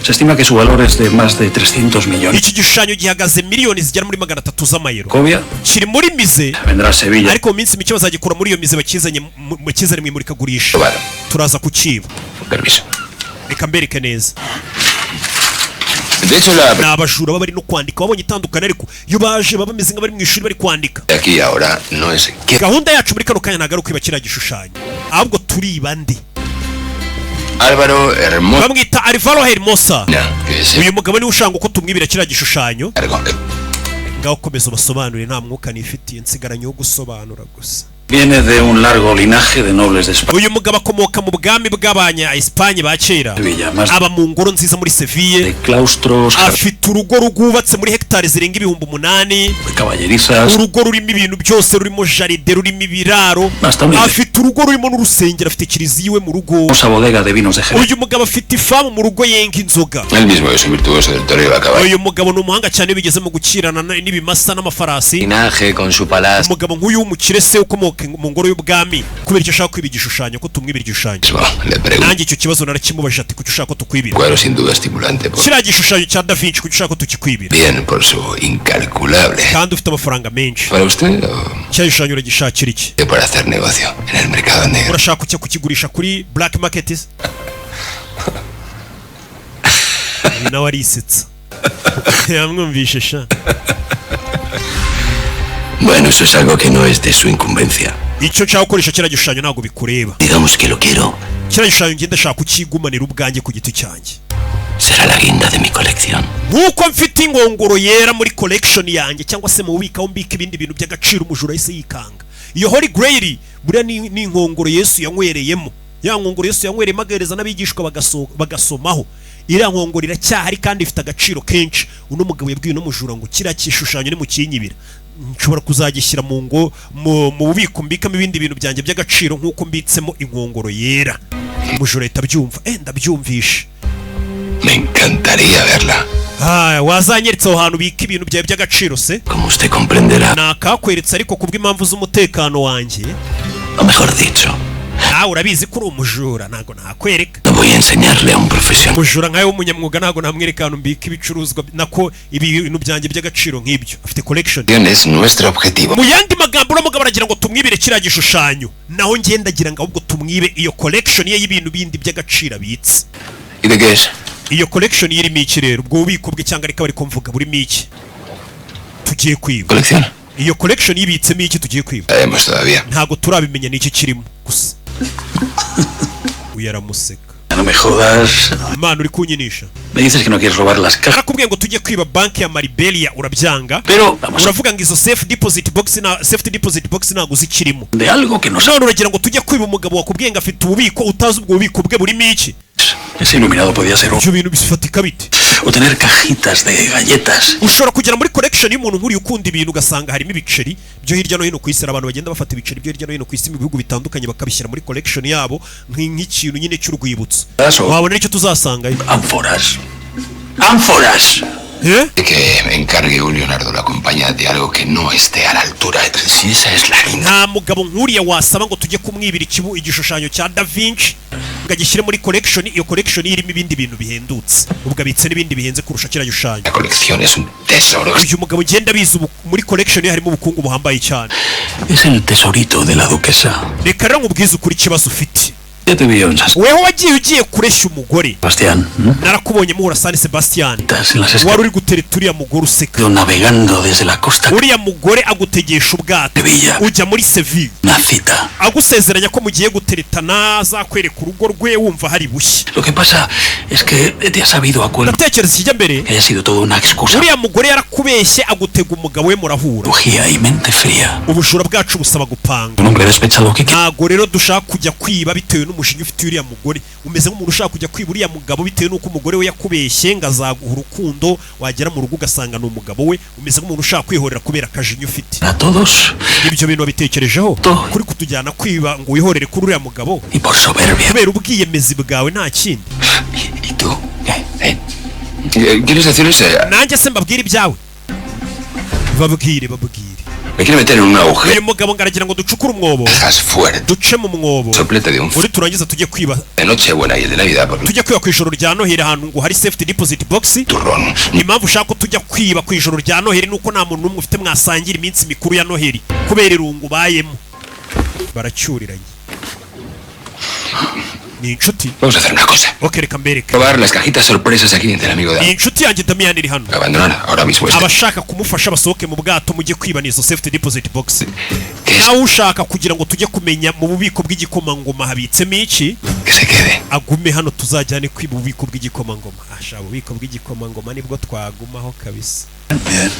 Se estima que su valor es de más de 300 millones. Iki gishushanyo gihagaze miliyoni zigera muri 300 z'amayero. Cobia Kiri muri mize. vendrá a Sevilla. Ariko mu minsi mike bazagikura muri iyo mize bakizanye mu kizere mu imurikagurisha. Turaza kukiba. Permiso. Reka mbereke neza. De hecho, la N'abajura baba bari no kwandika babonye itandukana ariko iyo baje baba bameze nk'abari mu ishuri bari kwandika. de aquí ahora no es que Gahunda yacu muri kano kanya ntabwo ari ukwiba kiriya gishushanyo ahubwo turiba ndi. Álvaro Hermosa, Bamwita Alvaro Hermosa. que es Uyu mugabo niwe ushanga uko tumwibira kiriya gishushanyo. el Ngaho komeza basobanure nta mwuka nifitiye nsigaranye wo gusobanura gusa. Viene de un largo linaje de nobles de España. Uyu mugabo akomoka mu bwami bw'abanya Espagne ba kera. Sevilla, más Aba mu ngoro nziza muri Seville. de claustros, Afite urugo rwubatse muri hegitari zirenga 8,000. de caballerizas. Urugo rurimo ibintu byose, rurimo jaride, rurimo ibiraro. Hasta un Afite urugo rurimo n'urusengero, afite kiliziya iwe mu rugo. hermosa bodega de vinos de Jerez. Uyu mugabo afite ifamu mu rugo yenga inzoga. Él mismo es un virtuoso del toreo a caballo. Uyu mugabo ni umuhanga cyane bigeze mu gukirana n'ibimasa n'amafarasi. Linaje con su palacio. Umugabo nk'uyu w'umukire se ukomoka mu ngoro y'ubwami kubera icyo ashaka kwiba igishushanyo ko tumwibira igishushanyo. Le pregunto. Nanjye icyo kibazo narakimubajije ati kuki ushaka ko tukwibira. Cuadro sin duda estimulante. Kiriya gishushanyo cya Da Vinci kuki ushaka ko tukikwibira. Bien por su incalculable. Kandi ufite amafaranga menshi. ¿Para usted o Kiriya gishushanyo uragishakira iki? para hacer negocio en el mercado negro? Urashaka kujya kukigurisha kuri black market? Uyu nawe arisetsa. Yamwumvishe sha. Bueno, eso es algo que no es de su incumbencia. Icyo nshaka gukoresha kiriya gishushanyo ntabwo bikureba. Digamos que lo quiero. Kiriya gishushanyo ngenda ndashaka kukigumanira ubwanjye ku giti cyanjye. Será la guinda de mi colección. Nkuko mfite ingongoro yera muri collection yanjye cyangwa se mu bubika aho mbika ibindi bintu by'agaciro umujura yise yikanga. Iyo Holy Grail buriya ni ingongoro Yesu yanywereyemo. Ya nkongoro Yesu yanywereyemo agahereza n'abigishwa bagasomaho. Iriya nkongoro iracyahari kandi ifite agaciro kenshi. Uno mugabo yabwiye no mujura ngo kiriya gishushanyo ni mu kinyibira. Nshobora kuzagishyira mu bubiko mbikamo ibindi bintu byanjye by'agaciro nk'uko mbitsemo inkongoro yera. Umujura ahita abyumva. Ndabyumvishe. Me encantaría verla. Wazanyeretse aho hantu bika ibintu byawe by'agaciro se? Como usted comprenderá. Nakakweretse ariko kubw'impamvu z'umutekano wanjye. O mejor dicho, Urabizi ko uri umujura ntago nakwereka. no voy a enseñarle a un profesional. Umujura nkawe w'umunyamwuga ntago namwereka ahantu mbika ibicuruzwa nako ibintu byanjye by'agaciro nk'ibyo. Afite collection. Es nuestro objetivo. Mu yandi magambo uramugabo aragira ngo tumwibire kiriya gishushanyo. Naho ngendagira ngo ahubwo tumwibe iyo collection ye y'ibintu bindi by'agaciro abitse. ¿Y de qué es? Iyo collection irimo iki rero? Ubwo bubiko bwe cyangwa ariko bari kumvuga burimo iki? Tugiye kwiba. ¿Colección? Iyo collection yibitsemo iki tugiye kwiba? Sabemos todavía. Ntago turabimenya n'iki kirimo gusa. Uyaramuseka. No me jodas. Imana uri kunyinisha. Me dices que no quieres robar las cajas. Nakubwiye ngo tujye kwiba banki ya Maribelia urabyanga. Pero vamos a... Uravuga ngo izo safe deposit box ntago zikirimo. de algo que no None uragira ngo tujye kwiba umugabo wakubwiye ngo afite ububiko utazi ubwo bubiko bwe burimo iki? Ese iluminado podía ser un... Ibyo bintu bifatika bite? o tener cajitas de galletas. Ushobora kugera muri collection y'umuntu nk'uri ukunda ibintu ugasanga harimo ibiceri byo hirya no hino ku isi. Abantu bagenda bafata ibiceri byo hirya no hino ku isi mu bihugu bitandukanye bakabishyira muri collection yabo nk'ikintu nyine cy'urwibutso. Wabona icyo tuzasanga Ánforas. ¡Ánforas! Que me encargue un Leonardo la compañía de algo que no esté a la altura. Si esa es la guinda. Nta mugabo nk'uriya wasaba ngo tujye kumwibira igishushanyo cya Da Vinci ngo agishyire muri collection. Iyo collection irimo ibindi bintu bihendutse, ubwo abitse n'ibindi bihenze kurusha kiriya gishushanyo. La colección es un tesoro. Uyu mugabo ngenda bizi muri collection ye harimo ubukungu buhambaye cyane. Es el tesorito de la duquesa. Reka rero nkubwize ukuri ikibazo ufite. Ya te vi en San Weho wagiye ugiye kureshya umugore. Sebastián. Narakubonye muhura San Sebastián. En las Wari uri gutereta uriya mugore useka. navegando desde la costa. Uriya mugore agutegesha ubwato. Sevilla. Ujya muri Seville. Una cita. Agusezeranya ko mugiye guteretana azakwereka urugo rwe wumva hari bushya. Lo que pasa es que te has sabido acuerdo Ndatekereza kijya mbere. que haya sido todo una excusa. Uriya mugore yarakubeshye agutega umugabo we murahura. Bujía y mente fría. Ubujura bwacu busaba gupanga. Un hombre despechado que Ntago rero dushaka kujya kwiba bitewe n'umujinya ufite uriya mugore, umeze nk'umuntu ushaka kujya kwiba uriya mugabo bitewe n'uko umugore we yakubeshye ngo azaguha urukundo, wagera mu rugo ugasanga ni umugabo we, umeze nk'umuntu ushaka kwihorera kubera akajinya ufite. A todos. Ibyo bintu wabitekerejeho kuri kutujyana kwiba ngo wihorere kuri uriya mugabo Y por soberbia. kubera ubwiyemezi bwawe nta kindi. ¿Y tú? ¿Quieres decirles? Nanjye se mbabwire ibyawe. Babwire. Me quiere meter en un agujero. Uyu mugabo ngaragira ngo ducukure umwobo, Estás fuerte. duce mu mwobo, Soplete de un uri turangiza tujye kwiba, de Nochebuena y el de Navidad porque tujye kwiba ku ijoro rya Noheri ahantu ngo hari safety deposit box. turrón. Impamvu ushaka ko tujya kwiba ku ijoro rya Noheri nuko nta muntu n'umwe ufite mwasangira iminsi mikuru ya Noheri kubera irungu bayemo. Baracyuriranye. Ni inshuti. Vamos a hacer una cosa. Okay, reka mbereke. Probar las cajitas sorpresas aquí del amigo Ni Dan. inshuti yanjye Damian iri hano. Abandonar ahora mismo este. Abashaka kumufasha basohoke mu bwato mujye kwiba n'izo safety deposit box. Que, es- Nawe ushaka kugira ngo tujye kumenya mu bubiko bw'igikomangoma habitsemo iki, que se quede. agume hano tuzajyane kwiba ububiko bw'igikomangoma. Asha ububiko bw'igikomangoma nibwo twagumaho kabisa. Bien.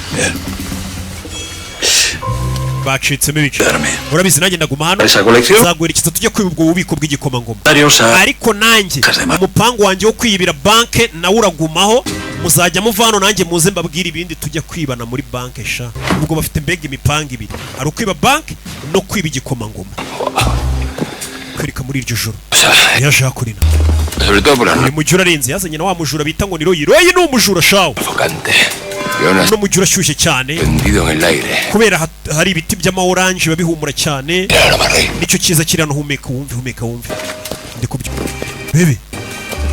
Bacitsemo ibice. Darme. Urabizi nanjye ndaguma hano. Esa colección. Zaguherekeza tujye kwiba ubwo bubiko bw'igikomangoma. Varios a. Ariko nanjye Kazema. umupangu wanjye wo kwibira banke nawe uragumaho, muzajya muva hano nanjye muze mbabwire ibindi tujya kwibana muri banke sha. Ubwo bafite mbega imipanga ibiri, ari ukwiba banke no kwiba igikomangoma. Kwereka muri iryo joro O sea, yaje hakurina sobre todo por la uyu noche mujyi urarenze, yazanye na wa mujura bita ngo ni Royi. Royi ni umujura shawo, sofocante. Y aún así uno mujyi urashyushye cyane tendido en el aire. kubera hari ibiti by'ama orange biba bihumura cyane. Era lo más rey. Nicyo cyiza kiri hano, humeka wumve ndi kubyumva. Bebe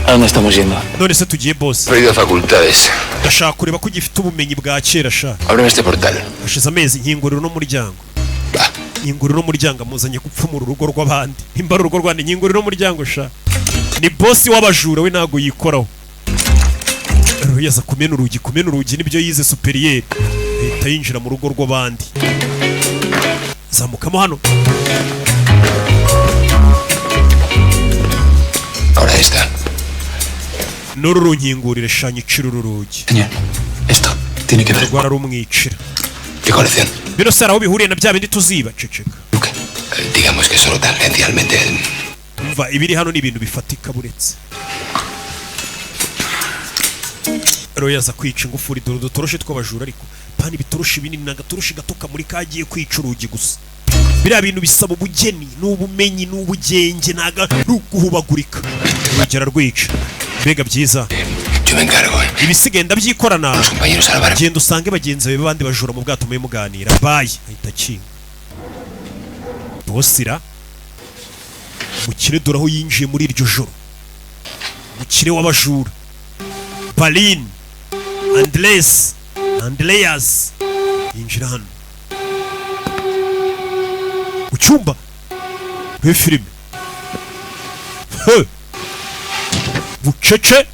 ¿A dónde estamos yendo? none se tugiye boss, Perdido facultades. ndashaka kureba ko ugifite ubumenyi bwa kera sha. Ábreme este portal. Hashize amezi nkinguriro n'umuryango, Va. nkinguriro n'umuryango amuzanye gupfumura urugo rw'abandi. Imba urugo rw'abandi nkinguriro n'umuryango sha. Ni boss w'abajura we ntago yikoraho. Yaza kumena urugi nibyo yize superieur. Leta yinjira mu rugo rw'abandi. Zamukamo hano. Ahora esta. Nuru runkingurire shanya icira uru rugi. Señor, esto tiene que ver. Rwara rumwicira. ¿Qué colección? Bino se aho bihuriye na bya bindi tuziba ceceka. Luke. Digamos que solo tangencialmente. Umva ibiri hano ni ibintu bifatika buretse. Royaza kwica ingufuri dore dutoroshe tw'abajura, ariko pani bitoroshi binini nagatoroshi gatoka muri kagiye kwica urugi gusa. Biriya bintu bisaba ubugeni n'ubumenyi n'ubugenge naga n'uguhubagurika. Urugero rwica. Mbega byiza. Yo me encargo. Ibisigaye ndabyikorana. Los compañeros a la barca. Genda usange bagenzi bawe bandi bajura mu bwato muye muganira. Bye. Ahita kinga. Bosira. Mukire dore aho yinjiye muri iryo joro. Mukire w'abajura. Balin. Andreas. Yinjira hano. Mu cyumba. Muri filime. Bucece.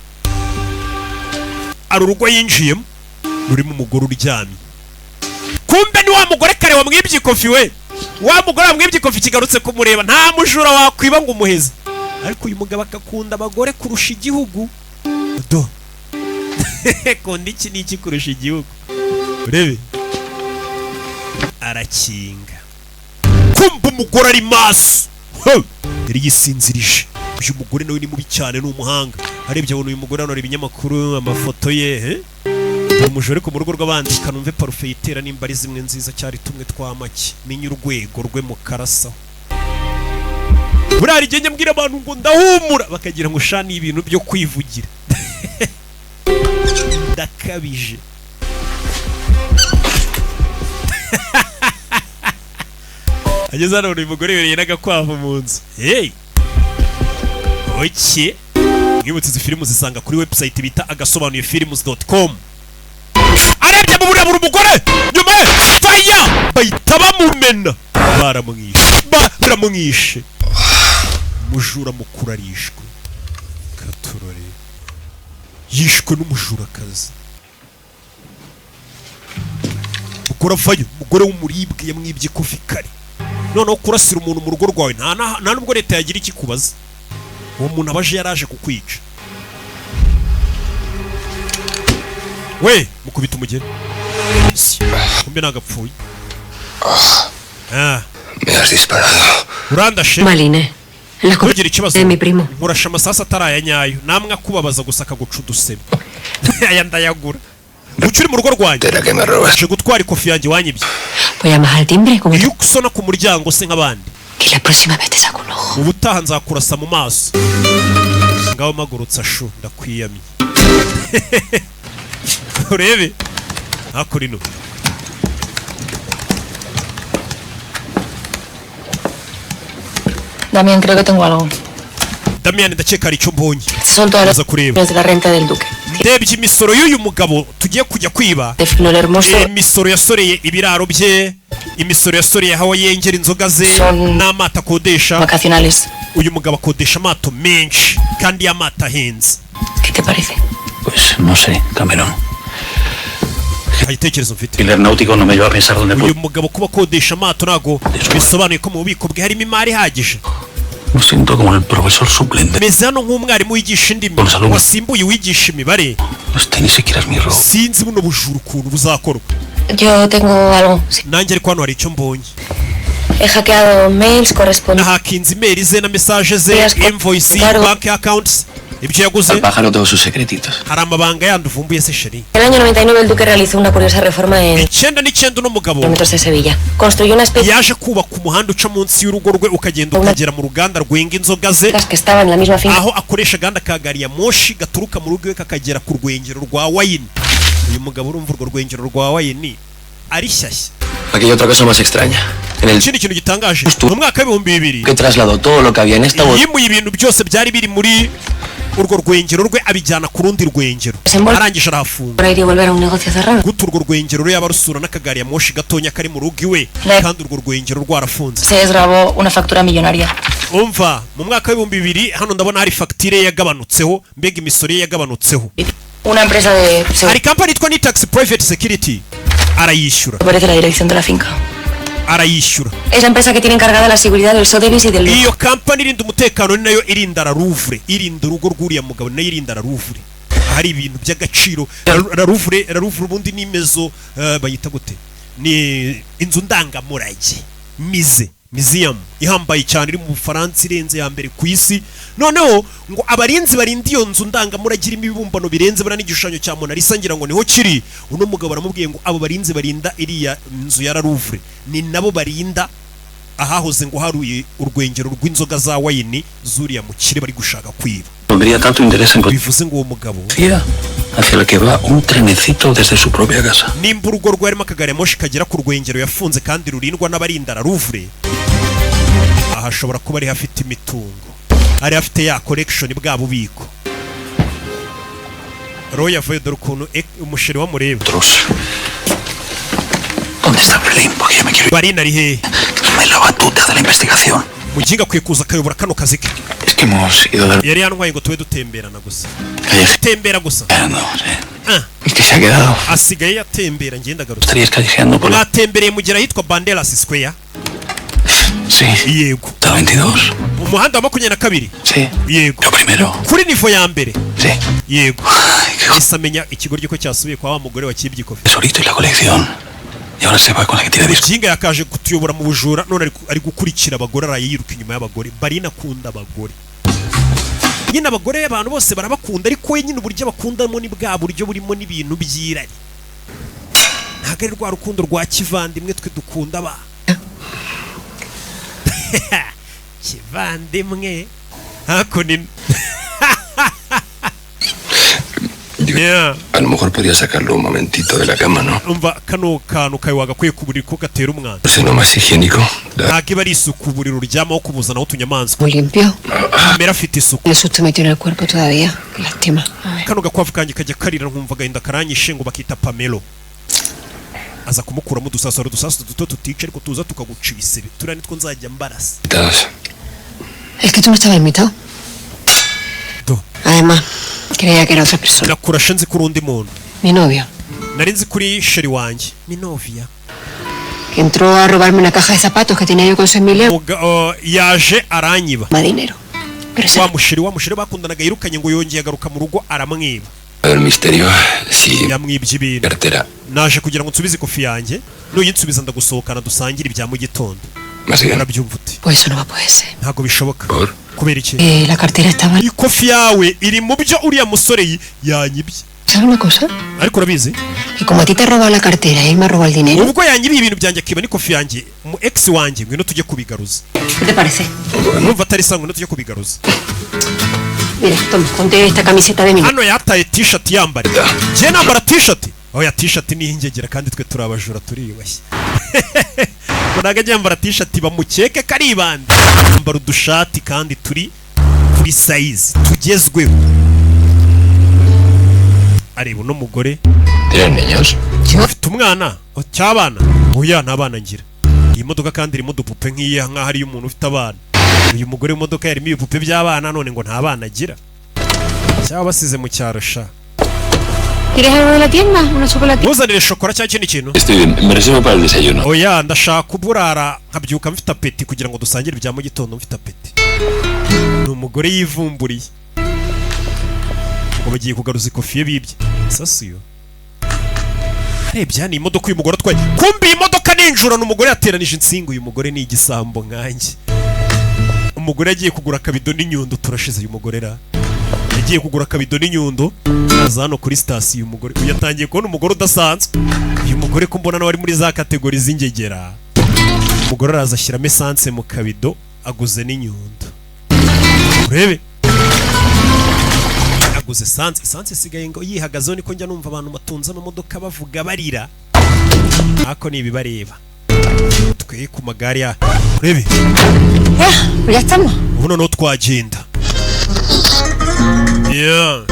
Ari urugo yinjiyemo rurimo umugore uryamye. Kumbe ni wa mugore kare wamwibye ikofi we. Wa mugore wamwibye ikofi kigarutse kumureba, nta mujura wakwiba ngo umuheze. Ariko uyu mugabo akakunda abagore kurusha igihugu. Do. Kondi iki niki kurusha igihugu. Urebe. Arakinga. Kumbe umugore ari maso. Yari yisinzirije. Uyu mugore nawe ni mubi cyane, ni umuhanga. Arebye abona uyu mugore hano, ibinyamakuru, amafoto ye, umujore ku rugo rw'abandi kanumve parufe yitera nimba ari zimwe nziza cyari tumwe twamaki. Menye urwego rwe mu karasa. Burari genge mbwira abantu ngo ndahumura bakagira ngo shani ibintu byo kwivugira. Dakabije. Ageze hano uyu mugore yereye n'agakwavu mu nzu. Hey! Oke. Mwibutse izi filmu zisanga kuri website bita agasobanuye films.com. Arebye mu burabura umugore nyuma fire bahita bamumena. Baramwishe. Mujura mukuru arishwe. Katurore. Yishwe n'umujurakazi. Ukora fayo umugore w'umuribwe yamwibye ikofi kare. Noneho kurasira umuntu mu rugo rwawe nta nubwo leta yagira ikikubaza. Uwo muntu abaje yaraje kukwica. We mukubita umugeni. Kumbe nagapfuye. Me has disparado. Urandashe. Maline, La cosa ntugire ikibazo de mi primo. nkurasha amasasu atari aya nyayo namwe akubabaza gusa akaguca udusebe aya ndayagura uca uri mu rugo rwanjye ¿Será que me robas? uje gutwara ikofi yanjye wanyibye Voy a llamar al timbre como iyo usona ku muryango se nk'abandi que la próxima vez te saco un ojo. ubutaha nzakurasa mu maso ngaho magurutsa shu ndakwiyamye urebe hakuri no Damián, creo que tengo algo. Damian ndakeka ari icyo mbonye Son todas Vamos a kureba. las de la renta del duque. ndebye imisoro y'uyu mugabo tugiye kujya kwiba De Flor Hermoso. imisoro yasoreye ibiraro bye imisoro yasoreye aho yengera inzoga ze Son- n'amato akodesha Vacacionales. uyu mugabo akodesha amato menshi kandi y'amato ahenze ¿Qué te parece? Pues no sé, Cameron. nta gitekerezo mfite El aeronáutico no me lleva a pensar dónde uyu puedo. mugabo kuba akodesha amato ntabwo bisobanuye ko mu bubiko bwe harimo imari ihagije Me siento como el profesor suplente. meze hano nk'umwarimu wigisha indimi Con salud. wasimbuye uwigisha imibare Este ni siquiera es mi robo. sinzi buno bujura ukuntu buzakorwa Yo tengo algo. Sí. nanjye ariko hano hari icyo mbonye He hackeado mails, correspondencias. nahakinze imeri ze na mesaje ze Yes, invoice claro. bank accounts ibyo yaguze Al pájaro todos sus secretitos. hari amabanga yandi uvumbuye se sheri En el año 99 el duque realizó una curiosa reforma en icyenda n'icyenda uno mugabo kilómetros de Sevilla. Construyó una especie yaje kubaka umuhanda uca munsi y'urugo rwe ukagenda ukagera mu ruganda rwenga inzoga ze de que estaban en la misma finca. aho akoresha aganda ka gari ya moshi gaturuka mu rugo iwe kakagera ku rwengero rwa wayini uyu mugabo urumva urwo rwengero rwa wayini ari shyashya Aquí hay otra cosa más extraña. En el ikindi kintu gitangaje mu mwaka w'ibihumbi bibiri que trasladó todo lo que había en esta bodega yimuye ibintu byose byari biri muri urwo rwengero rwe abijyana ku rundi rwengero Desembolso. arangije arahafunga Para ir y volver a un negocio cerrado. guta urwo rwengero rwe yaba rusura n'akagari ya moshi gatonya kari mu rugo iwe Ne- kandi urwo rwengero rwarafunze Se desgrabó una factura millonaria. umva mu mwaka w'ibihumbi bibiri hano ndabona hari fagitire ye yagabanutseho mbega imisoro ye yagabanutseho Una empresa de hari seguridad kampani yitwa Nitax Private Security arayishyura aparece la dirección de la finca. arayishyura Es la empresa que tiene encargada la seguridad del Sotheby's y del lujo. iyo kampani irinda umutekano ni nayo irinda la Louvre irinda urugo rw'uriya mugabo ni nayo irinda la Louvre hari ibintu by'agaciro la Louvre ubundi ni mezo bayita gute ni inzu ndangamurage museum ihambaye cyane iri mu Bufaransa irenze ya mbere ku isi noneho ngo abarinzi barinda iyo nzu ndangamurage irimo ibibumbano birenze bara n'igishushanyo cya Mona Lisa ngira ngo niho kiri uno mugabo aramubwiye ngo abo barinzi barinda iriya nzu ya la Louvre ni nabo barinda ahahoze ngo haruye urwengero rw'inzoga za wayini zuriya mukire bari gushaka kwiba Pondría tanto interés en bivuze ngo uwo mugabo policía hacia la que va un trenecito desde su propia casa. nimba urugo rwarimo akagari moshi kagera ku rwengero yafunze kandi rurindwa n'abarinda la Louvre aha ashobora kuba ari hafite imitungo ari hafite ya collection bwa bubiko Roy yavuye dore ukuntu umusheri wamureba Otros. ¿Dónde está Berlín? Porque yo me quiero ir. Barina ari hehe Tome la batuta de la investigación. muginga akwiye kuza akayobora kano kazi ke Es que hemos ido de yari yantwaye ngo tube dutemberana gusa callejeando, tembera gusa sí. ah Es que se ha quedado. asigaye yatembera ngenda garutse Estarías callejeando por la... mwatembereye mugera ahitwa Banderas Square Sí. yego La 22. umuhanda wa 22 Sí. yego Lo primero. kuri nivo ya mbere Sí. yego Ay, qué ese amenya ikigoryi ko cyasubiye kwa wa mugore wakibye ikofi tesorito y la colección. Y ahora se va con la que tira disco. kinga yakaje kutuyobora mu bujura none ari gukurikira abagore araye yiruka inyuma y'abagore Barina akunda abagore nyine abagore abantu bose barabakunda ariko we nyine uburyo bakundamo ni bwa buryo burimo n'ibintu by'irari ntabwo ari rwa rukundo rwa kivandimwe twe dukunda aba kivandimwe hako ni yeah. A lo mejor podía sacarlo un momentito de la cama, ¿no? umva kano kantu kawe wagakwiye ku buriri ko gatera umwanda Ese no más higiénico. ntabwo iba ari isuku uburiri uryamaho kubuzanaho utunyamaswa Muy limpio. mbere afite isuku El susto me tiene el cuerpo todavía. Qué lástima. Ay. kano gakwavu kanjye kajya karira nkumva agahinda karanyishe ngo bakita Pamelo aza kumukuramo udusasaro duto tutica ariko tuza tukaguca ibisebe turiya nitwo nzajya mbarasa Invitados. Es que tú no estabas invitado. Do. Además, creía que era otra persona. nakurashe nzi kuri undi muntu Mi novio. nari nzi kuri sheri wanjye ni Novia Que entró a robarme una caja de zapatos que tenía yo con 6.000 euros. yaje aranyiba Más dinero. Pero wa esa... musheri bakundanaga yirukanye ngo yongeye agaruka mu rugo aramwiba El misterio, si yamwibye ibintu cartera naje kugira ngo nsubize ikofi yanjye nuyinsubiza ndagusohokana dusangire ibya mu gitondo más grande. urabyumva uti Pues eso no va a poder ser. ntabwo bishoboka Por kubera iki La cartera estaba... ikofi yawe iri mu byo uriya musore yanyibye. ¿Sabes una cosa? Ariko urabizi Que como a ti te roba la cartera y él me roba el dinero... ubwo yanyibiye ibintu byanjye akiba n'ikofi yanjye mu ex wanjye ngwino tujye kubigaruza. ¿Qué te parece? Numva atari sangwe no tujye kubigaruza. Mira, toma, ponte esta camiseta de mí. Hano yataye t-shirt yambara. Je nambara t-shirt. Oya t-shirt ni ingegera kandi twe turabajura turiyubashye. Munaga yambara t-shirt bamukeke karibanda. Yambara udushati kandi turi size tugezweho. Areba no mugore. ¿Tienen niños? Afite umwana cyabana. Oya nta bana ngira. Iyi modoka kandi irimo udupupe nk'iya nka hari umuntu ufite abana. Uyu mugore mu modoka yarimo ibipupe by'abana none ngo nta bana agira. Cyaba basize mu cyaro sha. ¿Quieres algo de la tienda? ¿Una chocolate? Muzanire shokora cyangwa ikindi kintu. Estoy bien, me reservo para el desayuno. Oya ndashaka kuburara nkabyuka mfite apeti kugira ngo dusangire ibya mu gitondo mfite apeti. Ni umugore yivumburiye. Ngo bagiye kugaruza ikofi ye bibye. Sasiyo. Arebye ni imodoka uyu mugore atwaye. Kumbi iyi modoka ninjura n'umugore yateranije insinga uyu mugore ni igisambo nkanjye. Umugore yagiye kugura akabido n'inyundo turashize uyu mugore ra. Yagiye kugura akabido n'inyundo aza hano kuri station uyu mugore yatangiye kubona umugore udasanzwe. Uyu mugore ko mbona nawe ari muri za kategori z'ingegera. Umugore araza ashyiramo essence mu kabido aguze n'inyundo. Urebe aguze essence sigaye ngo yihagazeho niko njya numva abantu matunze amamodoka bavuga barira. Ako ni ibibareba. Twe ku magari ya. Urebe. Ya estamos. Ubu no twagenda. Yeah.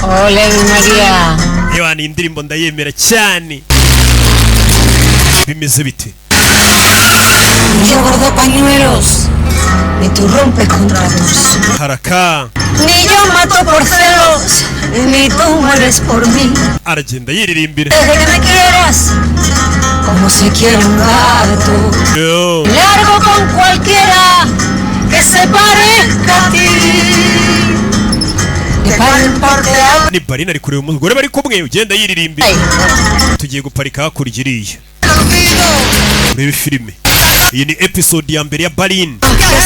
Ole, María. Yewe ni indirimbo ndayemera cyane. Bimeze bite? Yo gordo pañuelos, ni tú rompes contratos. Haraka. Ni yo mato por celos, ni tú mueres por mí. Aragenda yiririmbira. Desde que me quieras, como se quiere un gato. Yo. Largo con cualquiera que se parezca a ti. De par en parte a... Ni Barina ari kureba umugore bari kumwe ugenda yiririmbira. Tugiye guparika hakurya iriya. Urebe filime. Iyi ni episode ya mbere ya Barin.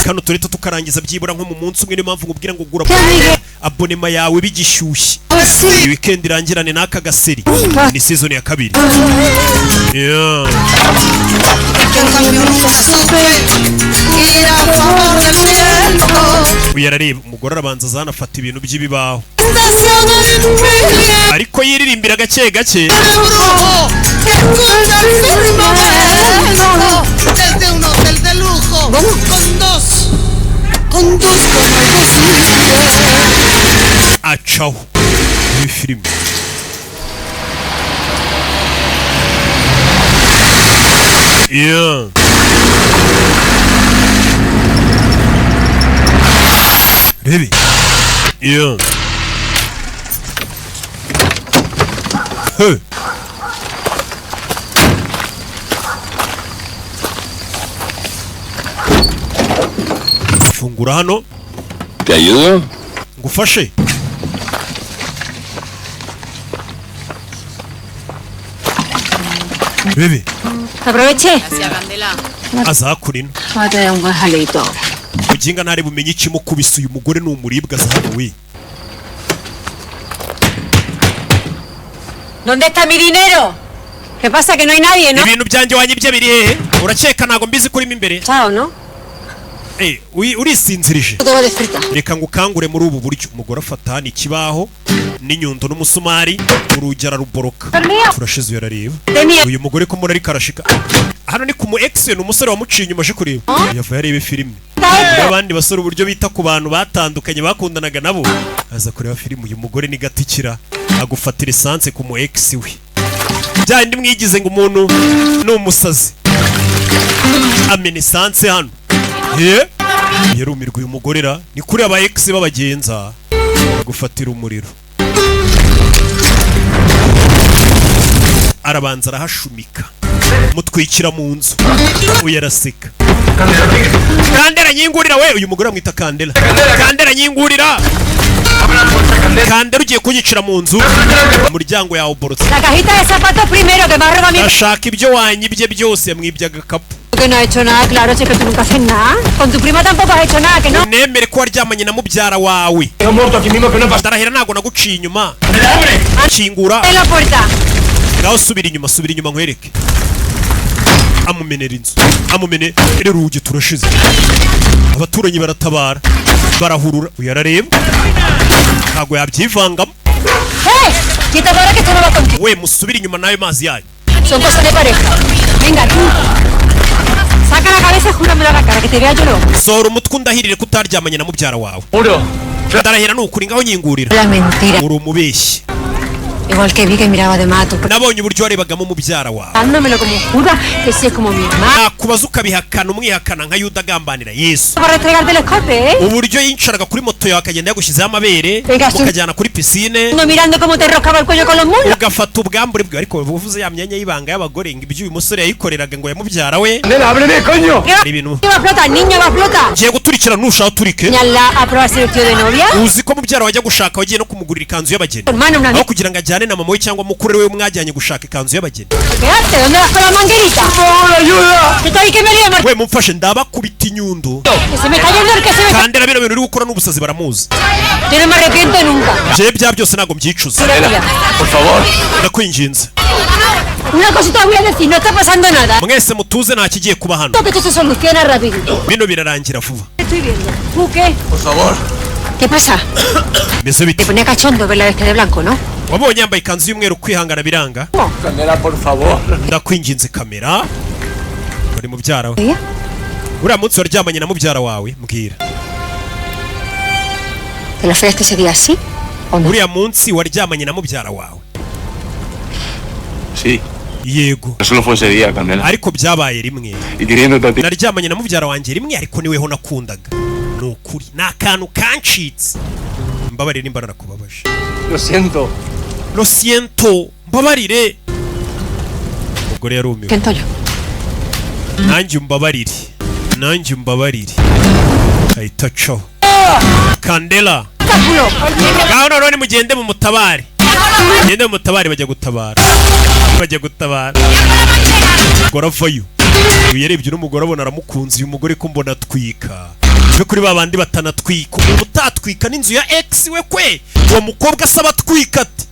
Kano tureta tukarangiza byibura nko mu munsi umwe n'impamvu ngubwira ngo gura abonema yawe bigishyushye. Iyi weekend irangirane n'aka gaseri. Ni season ya kabiri. Yeah. Uyarareba umugore arabanza azana afata ibintu by'ibibaho. Ariko yiririmbira gake gake. Desde un hotel de lujo con dos Acaho. Iyi filime. Yeah. Rebe. Yeah. Hey. Fungura hano. ¿Te ayudo? Ngufashe. Rebe. Aproveche. Azakurina. Voy a tener un buen jaleito ahora. Uginga ntari bumenye ikimukubise uyu mugore ni umuribwa zahabu we. ¿Dónde está mi dinero? ¿Qué pasa? Que no hay nadie, ¿no? Ibintu byanjye wanyibye biri hehe? Urakeka ntago mbizi kurimo imbere. Chao, ¿no? Urisinzirije. No te voy a despertar. Reka ngukangure muri ubu buryo. Umugore afata hano ikibaho n'inyundo n'umusumari urugi araruboroka. Turashize yarareba. Uyu mugore ko muri ari karashika. Hano ni ku mu ex ni umusore wamuciye inyuma aje kureba. Yavuye arebe filime. Abandi basore uburyo bita ku bantu batandukanye bakundanaga nabo. Aza kureba filime uyu mugore ni gatikira agufatira essence ku mu ex we. Byandi mwigize ngo umuntu ni umusazi. Amena essence hano. Yarumirwa uyu mugore ra ni kuri aba ex babagenza gufatira umuriro. Arabanza arahashumika mutwikira mu nzu uyaraseka. Kandera nyingurira we uyu mugore amwita Kandera. Kandera nyingurira. Kandera ugiye kunyicira mu nzu umuryango yawe borotse. La cajita de zapatos primero que me roba mi... Ashaka ibyo wanyibye byose yamwibye agakapu. que no has hecho nada, claro, si es que tú nunca haces nada. Con tu prima tampoco has hecho nada, que no. Nemere ko waryamanye na mubyara wawe. Ndarahira ntago naguciye inyuma. Kingura. En la puerta. Ngaho subira inyuma nkwereke. Amumenera inzu. Amumene rugi turashize. Abaturanyi baratabara. Barahurura. Uyarareba. Ntago yabyivangamo. ¡Eh! Quita ahora que esto no va contigo. We musubira inyuma nayo mazi yayo. Son cosas de pareja. Venga, tú. Saca la cabeza y júramelo a la cara, que te vea yo luego. Sohora umutwe undahirire ko utaryamanye na mubyara wawe. Ndarahira nukuri ngaho nyingurira. La mentira. Uri umubeshyi. Igual que vi que miraba de mato. Nabonye uburyo warebagamo mubyara wawe. Dándomelo como Judas, que sí es como mi hermano. Nakubaza ukabihakana umwihakana nka Yuda agambanira Yesu. Para restregarte el escote, ¿eh? Uburyo yincaraga kuri moto yawe akagenda yagushyizeho amabere Venga, sí. ukajyana kuri pisine No mirando cómo te enroscaba el cuello con los muslos. ugafata ubwambure bwe ariko uvuze ya myanya y'ibanga y'abagore ngo ibyo uyu musore yayikoreraga ngo yamubyara we ¿Qué hari ibintu va a explotar? Niño va a explotar. ngiye guturikira nushaho turike Señala a probar si vestido de novia. uzi ko mubyara wajya gushaka wagiye no kumugurira ikanzu y'abageni Hermano, una aho kugira ngo ajyane na mama we cyangwa mukuru we mwajyanye gushaka ikanzu y'abageni Quédate, ¿dónde vas con la manguerita? ¡Ayuda! ¿Qué está ahí que me lío, we mumfashe ndabakubita inyundo Que se me está yendo el que se me está... kandi na bino bintu uri gukora n'ubusazi baramuzi Yo no me arrepiento nunca. je bya byose ntabwo mbyicuza Mira. Por favor. ndakwinginze Una cosita voy a decir, no está pasando nada. mwese mutuze nta kigiye kuba hano Esto que esto se soluciona rapidito. bino birarangira vuba Estoy viendo. ¿Tú qué? Por favor. ¿Qué pasa? mbese Te biti ponía cachondo verla vestida de blanco, ¿no? wabonye yambaye ikanzu y'umweru kwihangana biranga Candela, por favor. ndakwinginze kamera uri mubyara we ¿Ella? uriya munsi waryamanye na mubyara wawe mbwira ¿Te la follaste ese día así o no? uriya munsi waryamanye na mubyara wawe Sí. yego No solo fue ese día, Candela. ariko byabaye rimwe Y queriéndote a ti. naryamanye na mubyara wanjye rimwe ariko niweho nakundaga ni ukuri ni akantu kancitse mbabarire nimba narakubabaje Lo siento. lo siento mbabarire umugore yarumiwe Siento yo. nanjye umbabarire ahita acaho Candela ngaho noneho nimugende mu mutabare bajya gutabara umugore avayo uyu yarebye n'umugore abona aramukunze uyu mugore ko mbona atwika twe kuri babandi batanatwika umuntu utatwika n'inzu ya ex we kwe uwo mukobwa asaba atwika ati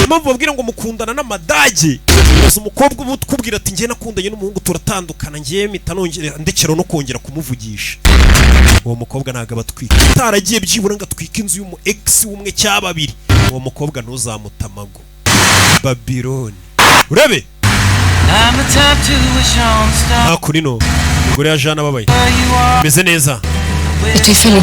impamvu babwira ngo mukundana n'amadage gusa umukobwa ubu tukubwira ati njye nakundanye n'umuhungu turatandukana njye mpita nongera ndekera no kongera kumuvugisha uwo mukobwa ntago abatwika utaragiye byibura ngo atwike inzu y'umu ex umwe cyangwa babiri uwo mukobwa ntuzamutamago Babiloni urebe hakuri no umugore ya Jana babaye meze neza Estoy feliz.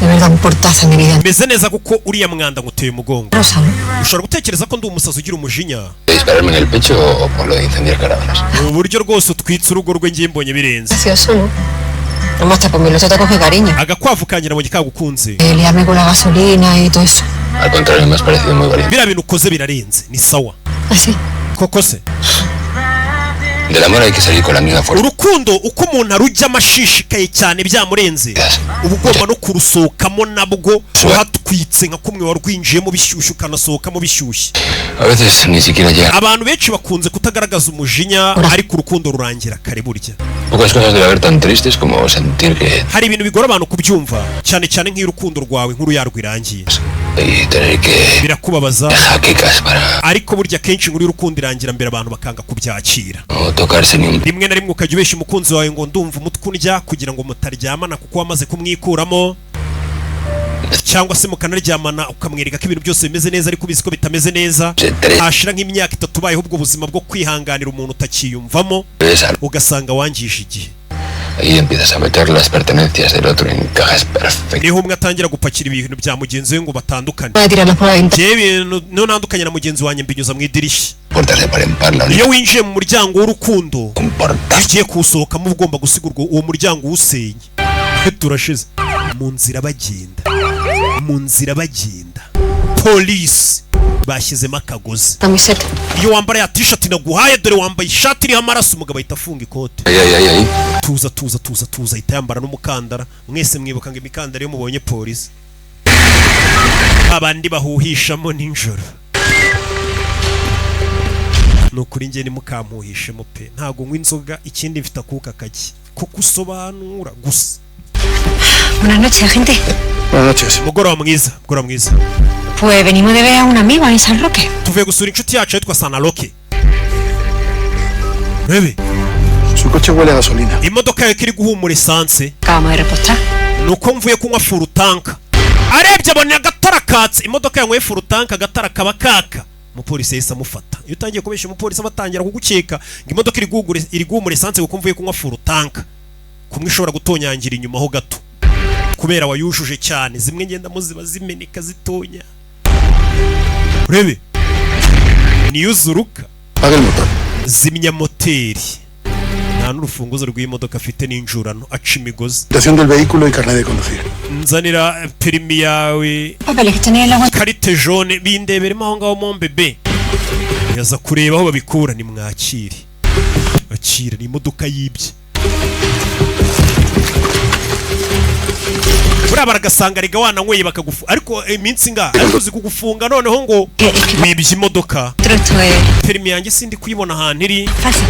De verdad, un portazo en mi vida. meze neza kuko uriya mwanda nguteye umugongo Rosa, ¿no? ushobora gutekereza ko ndi umusazi ugira umujinya ¿De dispararme en el pecho o por lo de incendiar caravanas? ubu buryo rwose utwitse urugo rwe ngiye mbonye birenze Gracioso, ¿no? No hasta por mi otro te coge cariño. agakwavu kanjye nabonye kagukunze Liarme con la gasolina y todo eso. Al contrario, me has parecido muy valiente. biriya bintu ukoze birarenze ni sawa Así. koko se Del amor hay que salir con la misma fuerza. urukundo uko umuntu arujyamo ashishikaye cyane byamurenze uba ugomba no kurusohokamo nabwo uhatwitse nka kumwe warwinjiyemo bishyushye ukanasohokamo bishyushye A veces ni siquiera llega. abantu benshi bakunze kutagaragaza umujinya ariko urukundo rurangira kare burya Pocas cosas debe haber tan tristes como sentir que... hari ibintu bigora abantu kubyumva cyane cyane nk'iyo urukundo rwawe nk'uruyarwo irangiye Y tener que... birakubabaza jaquecas para ariko burya kenshi nk'uri urukundo irangira mbere abantu bakanga kubyakira no tocarse ni un... rimwe na rimwe ukajya ubeshya umukunzi wawe ngo ndumva umutwe undya kugira ngo mutaryamana kuko wamaze kumwikuramo cyangwa se mukanaryamana ukamwereka ko ibintu byose bimeze neza ariko ubizi ko bitameze neza hashira nk'imyaka 3 ubayeho ubwo buzima bwo kwihanganira umuntu utakiyumvamo ugasanga wangije igihe Ahí empiezas a meter las pertenencias del otro en cajas perfectas. niho umwe atangira gupakira ibintu bya mugenzi we ngo batandukane Voy a tirarlos por la ventana. ibintu no ntandukanye na mugenzi wanjye mbinyuza mu idirishya Puertas de par en par, la única iyo winjiye mu muryango w'urukundo iyo comporta. ugiye kuwusohokamo uba ugomba gusigurwa uwo muryango uwusenye turashize mu nzira bagenda polisi bashyizemo akagozi Está muy cerca. iyo wambara ya t-shirt naguhaye dore wambaye ishati iriho amaraso umugabo ahita afunga ikote Ahí. tuza ahita yambara n'umukandara mwese mwibuka ngo imikandara iyo mubonye polisi abandi bahuhishamo nijoro nukuri nge nimukampuhishemo pe ntago nywa inzoga ikindi mfite akuka kaki ko gusobanura gusa. Buenas noches, agente. Buenas noches. Mugoroba mwiza. Pues venimos de ver a un amigo en San Roque. Tuvuye gusura inshuti yacu yitwa San Roque. Bebe, Su coche huele a gasolina. imodoka yawe kiri guhumura esanse. Acabamos de repostar. Nuko mvuye kunywa furutanka. Arebye abona agatara katse, imodoka yanyweye furutanka agatara kaba kaka. Umupolisi yahise amufata. Iyo utangiye kubesha umupolisi abatangira kugukeka ngo imodoka iri guhumura esanse kuko mvuye kunywa furutanka. Kumwe ishobora gutonyangira inyuma ho gato. Kubera wayujuje cyane, zimwe ngenda muziba zimeneka zitonya. Urebe. Niyuzuruka. Apaga el motor. Zimya moteri. Nta n'urufunguzo rw'imodoka afite n'injurano aca imigozi. Situación del vehículo y carnet de conducir. Nzanira perimi yawe. Papeles que tenía en la guantera. Karite jaune bindeberemo aho ngaho mu mbebe. Yaza kureba aho babikura ni mwakire. Akira ni imodoka yibye. Buriya baragasanga riga wananyweye bakagufunga ariko iminsi nga ariko uzi kugufunga noneho ngo wibye imodoka. Esto es Perimi yanjye sindi kuyibona ahantu iri. falsa.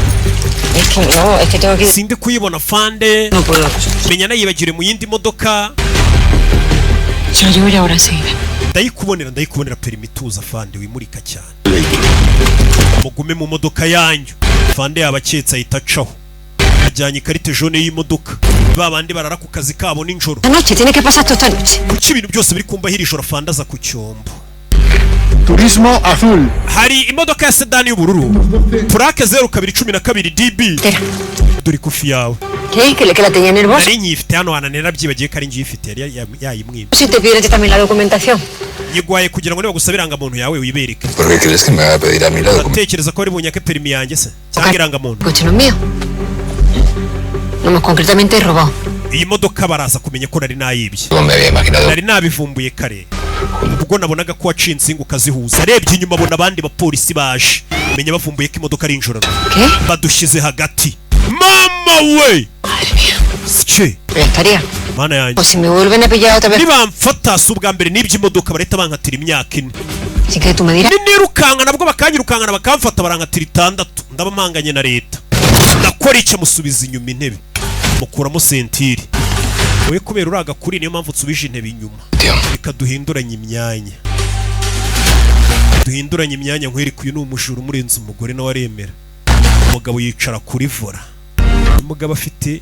Es que no, es que tengo que ir. Sindi kuyibona fande. No puedo. Menya nayibagire mu yindi modoka. Se lo llevo ya ahora enseguida. Ndayikubonera perimi tuza fande wimurika cyane. Mugume mu modoka yanyu. Fande yabaketsa itacaho. Ajyanye ikarite jaune y'imodoka. Babandi barara ku kazi kabo ninjoro. Esta noche tiene que pasar toda esta noche. Kuki ibintu byose biri kumba hiri joro fande aza ku cyombo. Turismo azul. Hari imodoka ya sedan y'ubururu. Plaque 0212 DB. Espera. Dore kufi yawe. ¿Qué? Que la tenía en el bolso. Nari nyifite hano hananera byibagiye kari ngifite yari yayimwiba. Si te piden también la documentación. Yigwaye kugira ngo niba gusabiranga muntu yawe wibereke. ¿Por qué crees que me va a pedir a mí la documentación? Atekereza ko ari bunyake perimi yanjye se cyangwa iranga muntu. El coche no es mío. No, más concretamente he robado. Iyi modoka baraza kumenya ko nari nayibye. Como me había imaginado. Nari nabivumbuye kare. Ubwo nabonaga ko waciye insinga ukazihuza. Arebye inyuma abona abandi bapolisi baje. Menya bavumbuye ko imodoka ari injoro. ¿Qué? Badushyize hagati. Mama we! Madre mía. Sike. Pero estaría. Mana yanjye. Pues si me vuelven a pillar otra vez. Nibamfata si ubwa mbere n'ibyo imodoka bareta bankatira imyaka 4. Sin que tú me dirás. Nirukanga nabwo bakanyirukangana bakamfata barankatira 6. Ndabamanganye na leta. Ndakora icyo musubiza inyuma intebe. Mukuramo sentiri. Wowe kubera uraga kuri niyo mpamvu tsubije intebe inyuma. Reka duhinduranye imyanya. Duhinduranye imyanya nkwereka uyu ni umujura umurenze umugore nawe aremera. Umugabo yicara kuri vora. Umugabo afite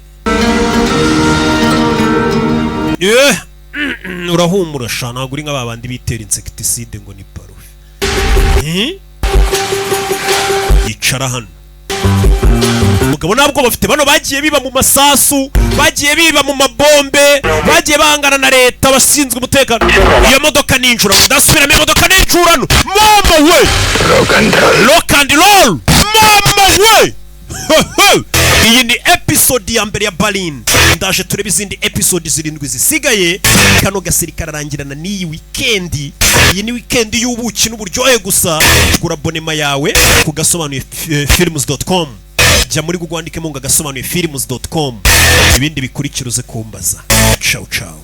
urahumura sha ntabwo uri nk'ababandi bitera insecticide ngo ni parufe. Yicara hano. Umugabo nabwo bafite bano bagiye biba mu masasu, bagiye biba mu mabombe, bagiye bangana na leta basinzwe umutekano. Iyo modoka ninjura, ndasubiramo imodoka ninjurano. Mama we! Rock and roll! Mama we! Iyi ni episode ya mbere ya Berlin. Ndaje turebe izindi episode 7 zisigaye. Kano gasirikara arangirana n'iyi weekend. Iyi ni weekend y'ubuki n'uburyohe gusa. Gura abonema yawe ku gasobanuye films.com. Jya muri Google wandikemo ngo gasobanuye films.com. Ibindi bikurikiruze kumbaza. Ciao ciao.